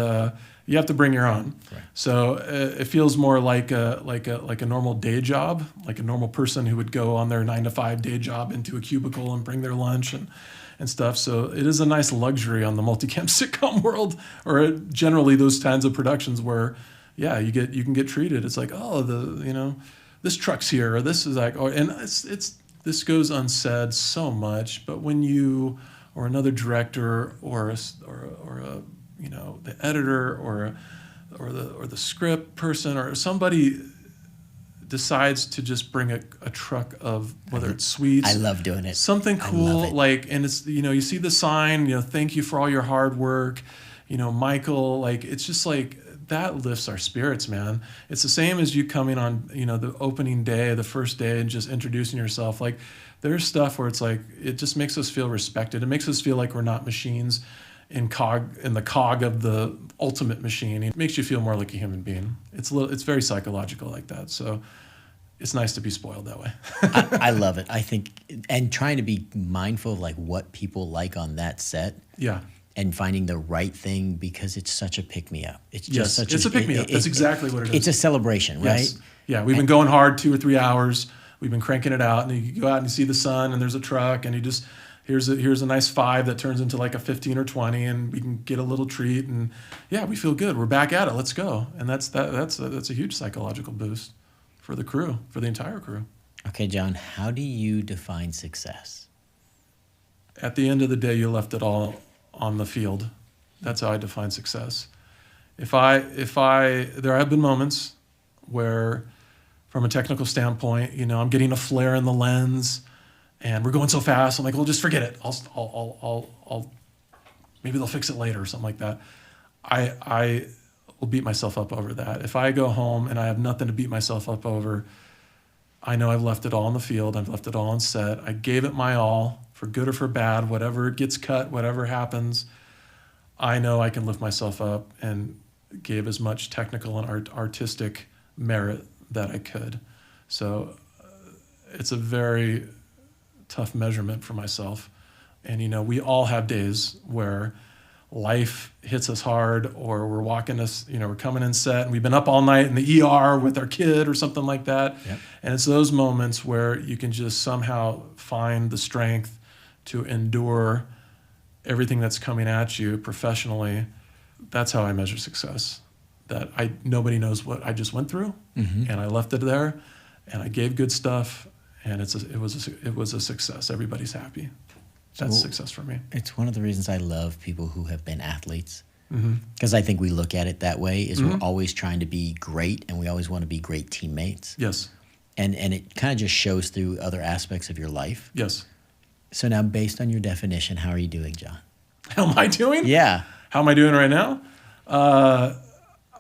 you have to bring your own. Right. So it feels more like a normal day job, like a normal person who would go on their 9-to-5 day job into a cubicle and bring their lunch and stuff. So it is a nice luxury on the multicam sitcom world, or generally those kinds of productions where, yeah, you can get treated. It's like, oh, this truck's here, or this is like, and this goes unsaid so much, but when you or another director or a the editor or the script person or somebody decides to just bring a truck of whether it's sweets.
I love doing it.
Something cool, and it's you see the sign, thank you for all your hard work, Michael, it's just like that lifts our spirits, man. It's the same as you coming on, the opening day, the first day, and just introducing yourself. Like there's stuff where it's like it just makes us feel respected. It makes us feel like we're not machines in the cog of the ultimate machine. It makes you feel more like a human being. It's very psychological like that. So it's nice to be spoiled that way.
I love it. I think, and trying to be mindful of what people like on that set.
Yeah.
And finding the right thing, because it's such a pick-me-up. It's just
it's a pick-me-up. That's exactly what it is.
It's a celebration, right?
Yes. Yeah, we've been going hard 2 or 3 hours. We've been cranking it out, and you go out and you see the sun, and there's a truck, and you just here's a nice 5 that turns into like a 15 or 20, and we can get a little treat, and yeah, we feel good. We're back at it. Let's go. And that's a huge psychological boost for the crew, for the entire crew.
Okay, John, how do you define success?
At the end of the day, you left it all on the field. That's how I define success. There have been moments where, from a technical standpoint, I'm getting a flare in the lens, and we're going so fast. I'm like, well, just forget it. I'll maybe they'll fix it later or something like that. I will beat myself up over that. If I go home and I have nothing to beat myself up over, I know I've left it all on the field. I've left it all on set. I gave it my all, for good or for bad, whatever gets cut, whatever happens. I know I can lift myself up and gave as much technical and artistic merit that I could. So it's a very tough measurement for myself. And, we all have days where life hits us hard, or we're we're coming in set and we've been up all night in the ER with our kid or something like that. Yep. And it's those moments where you can just somehow find the strength to endure everything that's coming at you professionally. That's how I measure success. That nobody knows what I just went through, and I left it there, and I gave good stuff, and it was a success. Everybody's happy. That's success for me. It's
one of the reasons I love people who have been athletes, because I think we look at it that way. Is we're always trying to be great, and we always want to be great teammates.
Yes.
And it kind of just shows through other aspects of your life.
Yes.
So now, based on your definition, how are you doing, John?
How am I doing?
Yeah.
How am I doing right now?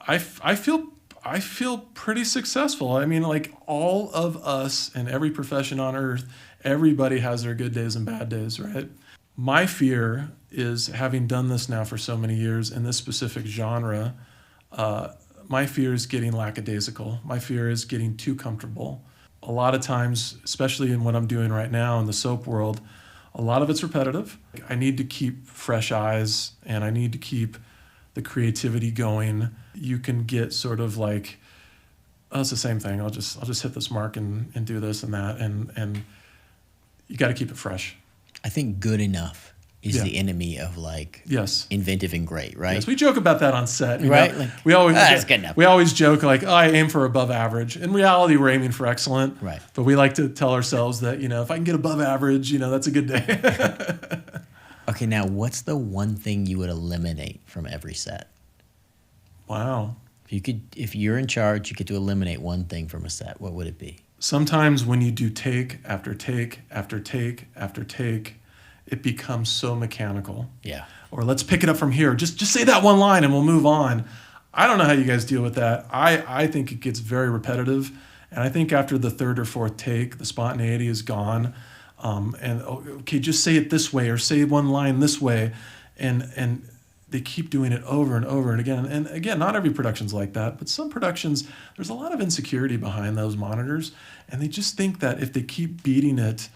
I feel pretty successful. I mean, like all of us in every profession on earth, everybody has their good days and bad days, right? My fear is, having done this now for so many years in this specific genre, my fear is getting lackadaisical. My fear is getting too comfortable. A lot of times, especially in what I'm doing right now in the soap world, a lot of it's repetitive. I need to keep fresh eyes and I need to keep the creativity going. You can get sort of like, oh, it's the same thing. I'll just hit this mark and do this and that. And you got to keep it fresh.
I think good enough is
Yeah.
the enemy of like
Yes.
inventive and great, right?
Yes, we joke about that on set, you
Right?
know?
Like,
We always
that's good enough.
We always joke like, oh, I aim for above average. In reality, we're aiming for excellent.
Right.
But we like to tell ourselves that, you know, if I can get above average, you know, that's a good day.
Okay, now what's the one thing you would eliminate from every set?
Wow.
If you're in charge, you get to eliminate one thing from a set. What would it be?
Sometimes when you do take after take after take after take, it becomes so mechanical.
Yeah.
Or let's pick it up from here. Just say that one line and we'll move on. I don't know how you guys deal with that. I think it gets very repetitive. And I think after the third or fourth take, the spontaneity is gone. And okay, just say it this way or say one line this way. And they keep doing it over and over and again. And again, not every production's like that, but some productions, there's a lot of insecurity behind those monitors. And they just think that if they keep beating it,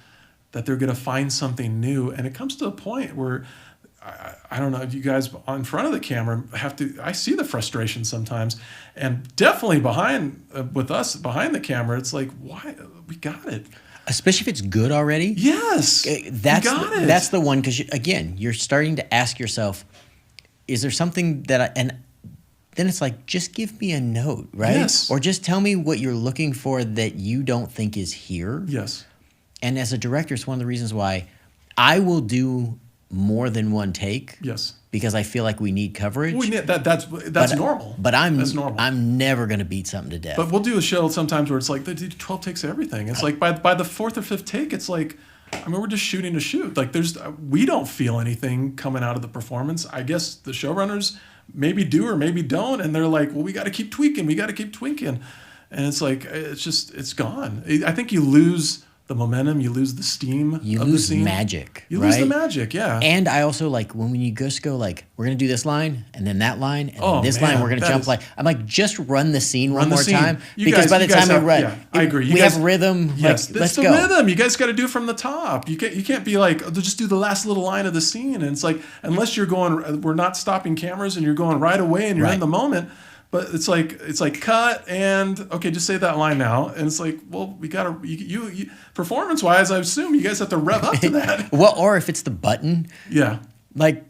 that they're going to find something new. And it comes to a point where, I don't know if you guys on front of the camera I see the frustration sometimes. And definitely with us behind the camera, it's like, why? We got it.
Especially if it's good already.
Yes.
That's the one, because again, you're starting to ask yourself, is there something and then it's like, just give me a note, right?
Yes.
Or just tell me what you're looking for that you don't think is here.
Yes.
And as a director, it's one of the reasons why I will do more than one take.
Yes.
Because I feel like we need coverage.
That's normal.
But
that's normal.
I'm never going to beat something to death.
But we'll do a show sometimes where it's like they do 12 takes of everything. It's like by the fourth or fifth take, it's like, I mean, we're just shooting to shoot. Like we don't feel anything coming out of the performance. I guess the showrunners maybe do or maybe don't, and they're like, well, we got to keep tweaking. And it's like it's gone. I think you lose the momentum, you lose the steam.
You
of
lose
the scene.
magic.
You
right?
lose the magic, yeah.
And I also like when you just go like, we're gonna do this line and then that line and then this line we're gonna jump like. I'm like, just run the scene one more time, because by the time we run,
yeah, I agree.
We have rhythm.
Yes,
like, let's
the
go.
rhythm. You guys got to do it from the top. You can't be like, oh, just do the last little line of the scene. And it's like, unless we're not stopping cameras and you're going right away and you're in the moment. But it's like cut and okay, just say that line now. And it's like, well, we gotta you performance wise, I assume you guys have to rev up to that.
Well, or if it's the button,
yeah,
like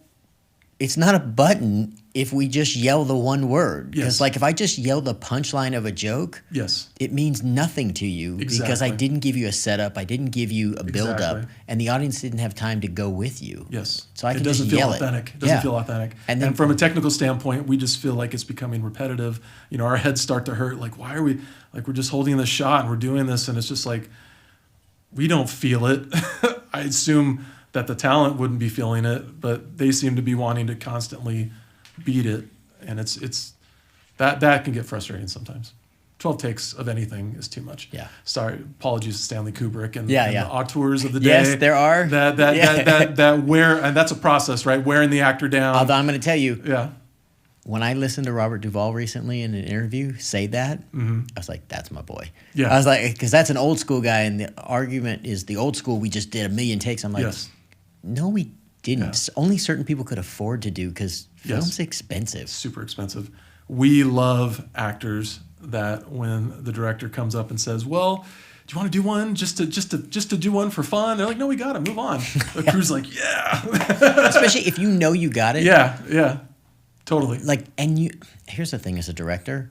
it's not a button if we just yell the one word. Because like if I just yell the punchline of a joke,
yes,
it means nothing to you because I didn't give you a setup, I didn't give you a build up, and the audience didn't have time to go with you.
Yes,
so I can
it doesn't
just
feel
yell
authentic.
it.
It doesn't feel authentic. And from a technical standpoint, we just feel like it's becoming repetitive. You know, our heads start to hurt. Like, why are we like we're just holding this shot and we're doing this, and it's just like we don't feel it. I assume that the talent wouldn't be feeling it, but they seem to be wanting to constantly beat it, and it's that can get frustrating sometimes. 12 takes of anything is too much.
Yeah.
Sorry, apologies to Stanley Kubrick and
the
auteurs of the day.
Yes, there are.
And that's a process, right? Wearing the actor down.
Although I'm going to tell you,
yeah.
When I listened to Robert Duvall recently in an interview say that, I was like, that's my boy.
Yeah.
I was like, because that's an old school guy, and the argument is the old school, we just did a million takes. I'm like, no, we didn't. Yeah. Only certain people could afford to do because film's expensive.
Super expensive. We love actors that when the director comes up and says, well, do you want to do one just to do one for fun? They're like, no, we got it. Move on. The crew's like, yeah.
Especially if you know you got it.
Yeah. Totally.
Like, and here's the thing as a director,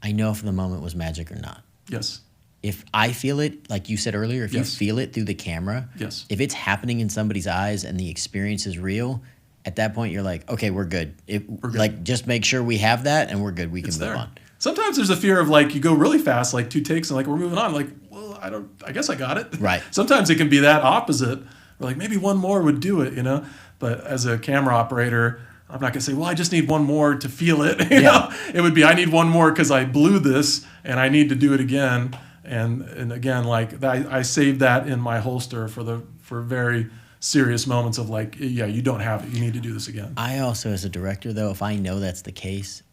I know if the moment was magic or not.
Yes.
If I feel it, like you said earlier, if you feel it through the camera, if it's happening in somebody's eyes and the experience is real, at that point you're like, okay, we're good. We're good. Like, just make sure we have that and we're good. We can move on.
Sometimes there's a fear of like, you go really fast, like 2 takes and like, we're moving on. Like, well, I guess I got it.
Right.
Sometimes it can be that opposite We're like, maybe one more would do it, you know? But as a camera operator, I'm not gonna say, well, I just need one more to feel it. You know? It would be, I need one more because I blew this and I need to do it again. And again, like I saved that in my holster for very serious moments of like, yeah, you don't have it. You need to do this again.
I also, as a director, though, if I know that's the case,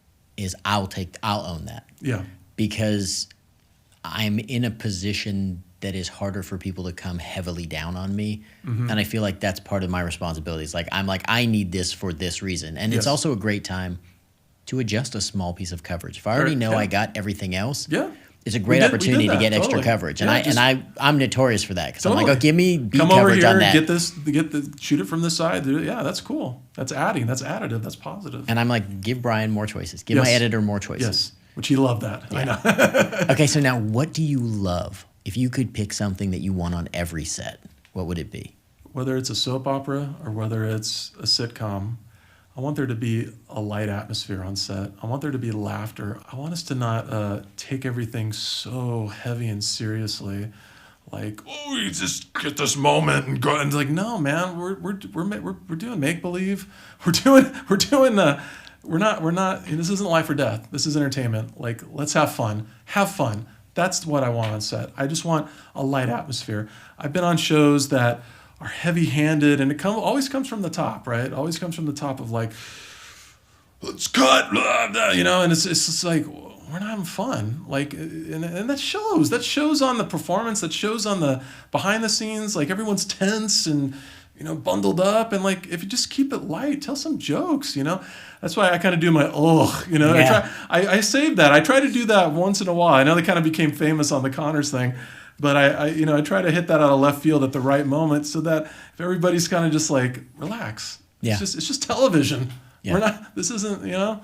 I'll own that.
Yeah.
Because I'm in a position that is harder for people to come heavily down on me. And I feel like that's part of my responsibilities. Like, I need this for this reason. And it's also a great time to adjust a small piece of coverage. If I already know I got everything else, it's a great opportunity to get extra coverage. And I'm notorious for that, because I'm like, oh, give me beat coverage on that.
Shoot it from this side. Yeah, that's cool. That's additive, that's positive.
And I'm like, give Brian more choices. Give my editor more choices.
Yes, which he loved that. Yeah. I know.
Okay, so now what do you love? If you could pick something that you want on every set, what would it be?
Whether it's a soap opera or whether it's a sitcom, I want there to be a light atmosphere on set. I want there to be laughter. I want us to not take everything so heavy and seriously, like, oh, you just get this moment and go. And it's like, no, man, we're doing make believe. We're not. This isn't life or death. This is entertainment. Like, let's have fun. Have fun. That's what I want on set. I just want a light atmosphere. I've been on shows that are heavy-handed, and it always comes from the top, right? It always comes from the top of like, let's cut, blah, blah, you know, and it's just like, we're not having fun. Like, and that shows. That shows on the performance. That shows on the behind the scenes. Like, everyone's tense and, you know, bundled up. And like, if you just keep it light, tell some jokes, you know. That's why I kind of do my you know.
Yeah.
I saved that. I try to do that once in a while. I know they kind of became famous on the Connors thing, but I try to hit that out of left field at the right moment, so that if everybody's kind of just like, relax.
Yeah.
It's just television.
Yeah.
This isn't, you know,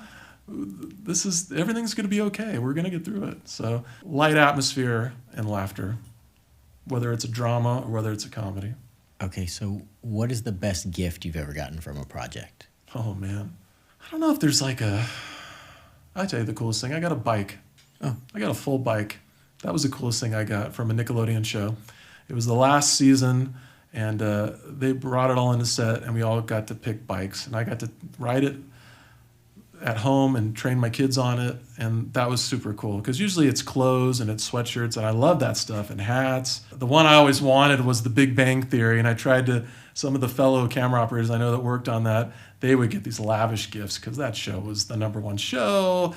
everything's going to be okay. We're going to get through it. So light atmosphere and laughter, whether it's a drama or whether it's a comedy.
Okay, so what is the best gift you've ever gotten from a project?
Oh, man. I don't know if there's like I'll tell you the coolest thing. I got a bike.
Oh.
I got a full bike. That was the coolest thing I got from a Nickelodeon show. It was the last season, and they brought it all into set, and we all got to pick bikes. And I got to ride it at home and train my kids on it, and that was super cool, because usually it's clothes and it's sweatshirts, and I love that stuff, and hats. The one I always wanted was the Big Bang Theory, and I tried to, some of the fellow camera operators I know that worked on that, they would get these lavish gifts because that show was the #1 show,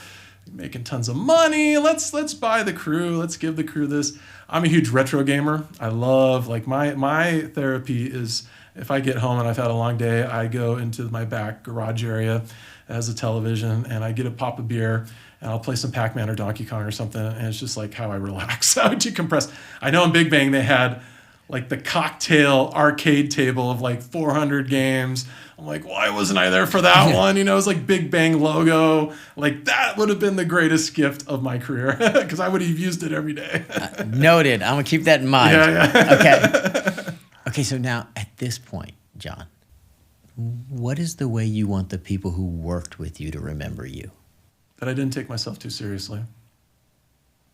making tons of money. Let's buy the crew. Let's give the crew this. I'm a huge retro gamer. I love, like, my therapy is, if I get home and I've had a long day, I go into my back garage area as a television, and I get a pop of beer, and I'll play some Pac-Man or Donkey Kong or something, and it's just like how I relax, how I decompress. I know in Big Bang they had like the cocktail arcade table of like 400 games. I'm like, why wasn't I there for that one? You know, it's like Big Bang logo. Like, that would have been the greatest gift of my career, because I would have used it every day.
Noted. I'm going to keep that in mind.
Yeah.
Okay, so now at this point, John, what is the way you want the people who worked with you to remember you?
That I didn't take myself too seriously.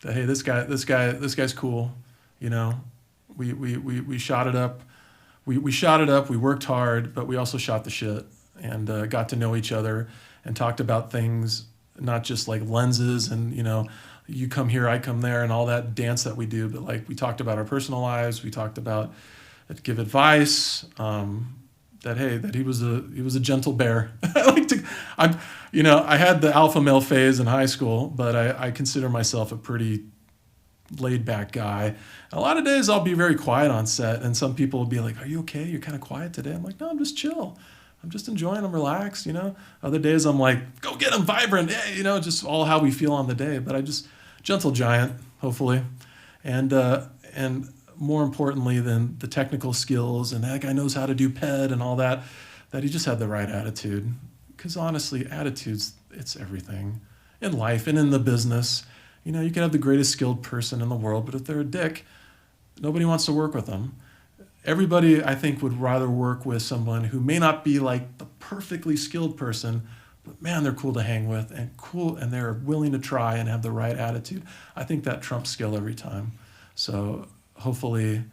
That, hey, this guy's cool, you know. We shot it up. We shot it up. We worked hard, but we also shot the shit, and got to know each other and talked about things, not just like lenses and, you know, you come here, I come there, and all that dance that we do. But like, we talked about our personal lives. We talked about, give advice. That he was a gentle bear. I had the alpha male phase in high school, but I consider myself a pretty laid back guy. A lot of days I'll be very quiet on set, and some people will be like, "Are you okay? You're kind of quiet today." I'm like, "No, I'm just chill. I'm just enjoying. I'm relaxed." You know. Other days I'm like, "Go get them vibrant." Yeah, you know, just all how we feel on the day. But I just gentle giant, hopefully, and more importantly than the technical skills, and that guy knows how to do PED and all that, that he just had the right attitude. Because honestly, attitudes, it's everything in life and in the business. You know, you can have the greatest skilled person in the world, but if they're a dick, nobody wants to work with them. Everybody, I think, would rather work with someone who may not be like the perfectly skilled person, but man, they're cool to hang with, and they're willing to try and have the right attitude. I think that trumps skill every time. So hopefully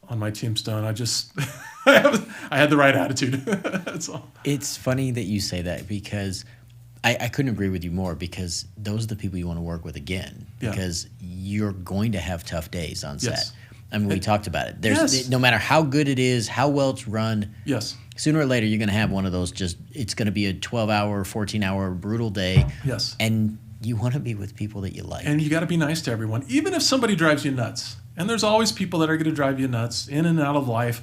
on my tombstone, I just I had the right attitude. That's all.
It's funny that you say that because I couldn't agree with you more, because those are the people you want to work with again, because you're going to have tough days on set.
Yes.
I mean, we talked about it. There's no matter how good it is, how well it's run.
Yes.
Sooner or later, you're going to have one of those. It's going to be a 12-hour, 14-hour brutal day.
Yes.
And you want to be with people that you like.
And you got to be nice to everyone, even if somebody drives you nuts. And there's always people that are going to drive you nuts in and out of life.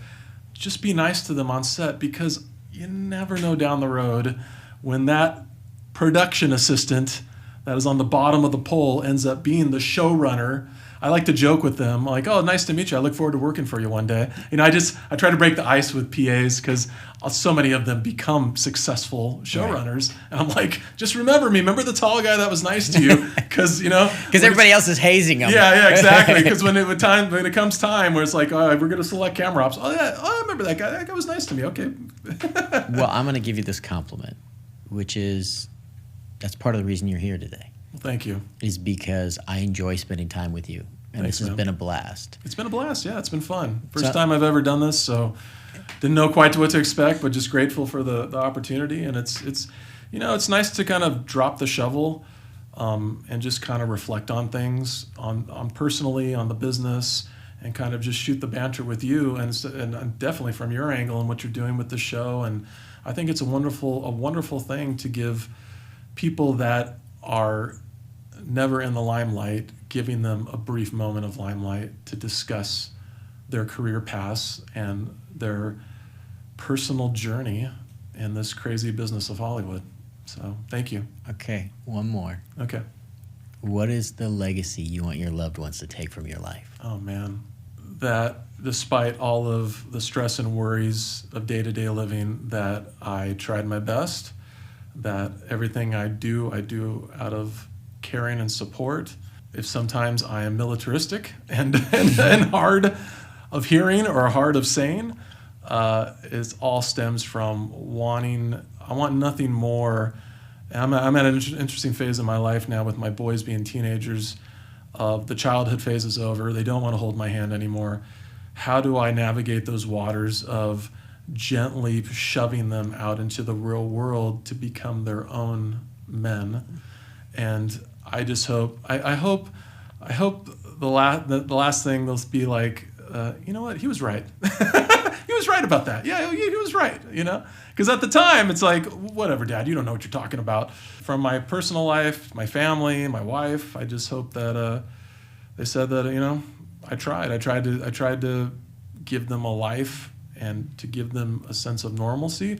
Just be nice to them on set, because you never know down the road when that production assistant that is on the bottom of the pole ends up being the showrunner. I like to joke with them, like, "Oh, nice to meet you. I look forward to working for you one day." You know, I try to break the ice with PAs, because so many of them become successful showrunners, and I'm like, "Just remember me. Remember the tall guy that was nice to you," because
everybody else is hazing them.
Yeah, exactly. Because when it comes time where it's like, "Oh, we're going to select camera ops." Oh yeah, I remember that guy. That guy was nice to me. Okay.
Well, I'm going to give you this compliment, which is that's part of the reason you're here today.
Well, thank you.
Is because I enjoy spending time with you. And
Thanks,
this has
man.
been a blast.
It's been a blast. Yeah, it's been fun. First time I've ever done this, so didn't know quite what to expect, but just grateful for the opportunity. And it's nice to kind of drop the shovel and just kind of reflect on things, on personally, on the business, and kind of just shoot the banter with you, and definitely from your angle and what you're doing with the show. And I think it's a wonderful thing to give people that are never in the limelight, giving them a brief moment of limelight to discuss their career paths and their personal journey in this crazy business of Hollywood. So thank you.
Okay, one more.
Okay.
What is the legacy you want your loved ones to take from your life?
Oh, man. That despite all of the stress and worries of day-to-day living, that I tried my best, that everything I do out of caring and support. If sometimes I am militaristic and hard of hearing or hard of saying, it all stems from I want nothing more. I'm at an interesting phase in my life now with my boys being teenagers. The childhood phase is over. They don't want to hold my hand anymore. How do I navigate those waters of gently shoving them out into the real world to become their own men? And I just hope, I hope the last thing they'll be like, you know what, he was right. He was right about that. Yeah, he was right, Because at the time, it's like, whatever, Dad, you don't know what you're talking about. From my personal life, my family, my wife, I just hope that they said that, I tried to give them a life and to give them a sense of normalcy.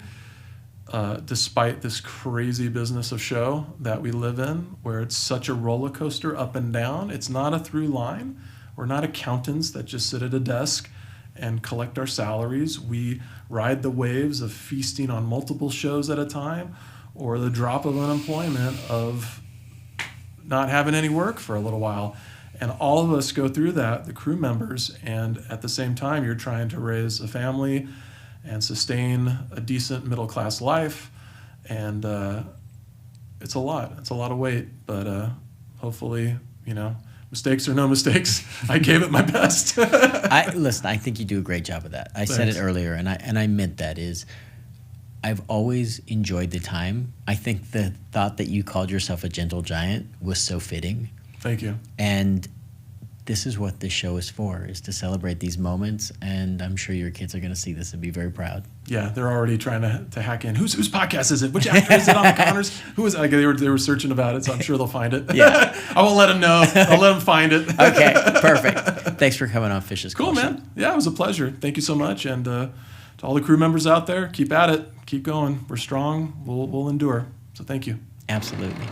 Despite this crazy business of show that we live in, where it's such a roller coaster up and down. It's not a through line. We're not accountants that just sit at a desk and collect our salaries. We ride the waves of feasting on multiple shows at a time, or the drop of unemployment of not having any work for a little while. And all of us go through that, the crew members, and at the same time, you're trying to raise a family and sustain a decent middle-class life. And it's a lot. It's a lot of weight. But hopefully, mistakes or no mistakes, I gave it my best.
Listen, I think you do a great job of that. I said
Thanks.
it earlier, and I meant that is I've always enjoyed the time. I think the thought that you called yourself a gentle giant was so fitting.
Thank you.
And this is what this show is for, is to celebrate these moments. And I'm sure your kids are going to see this and be very proud.
Yeah, they're already trying to hack in. Whose podcast is it? Which actor is it on the counters? Who is it? They were searching about it, so I'm sure they'll find it.
Yeah.
I won't let them know. I'll let them find it.
Okay, perfect. Thanks for coming on Fish's
Cool,
Call
man.
Sheet.
Yeah, it was a pleasure. Thank you so much. And to all the crew members out there, keep at it. Keep going. We're strong. We'll endure. So thank you.
Absolutely.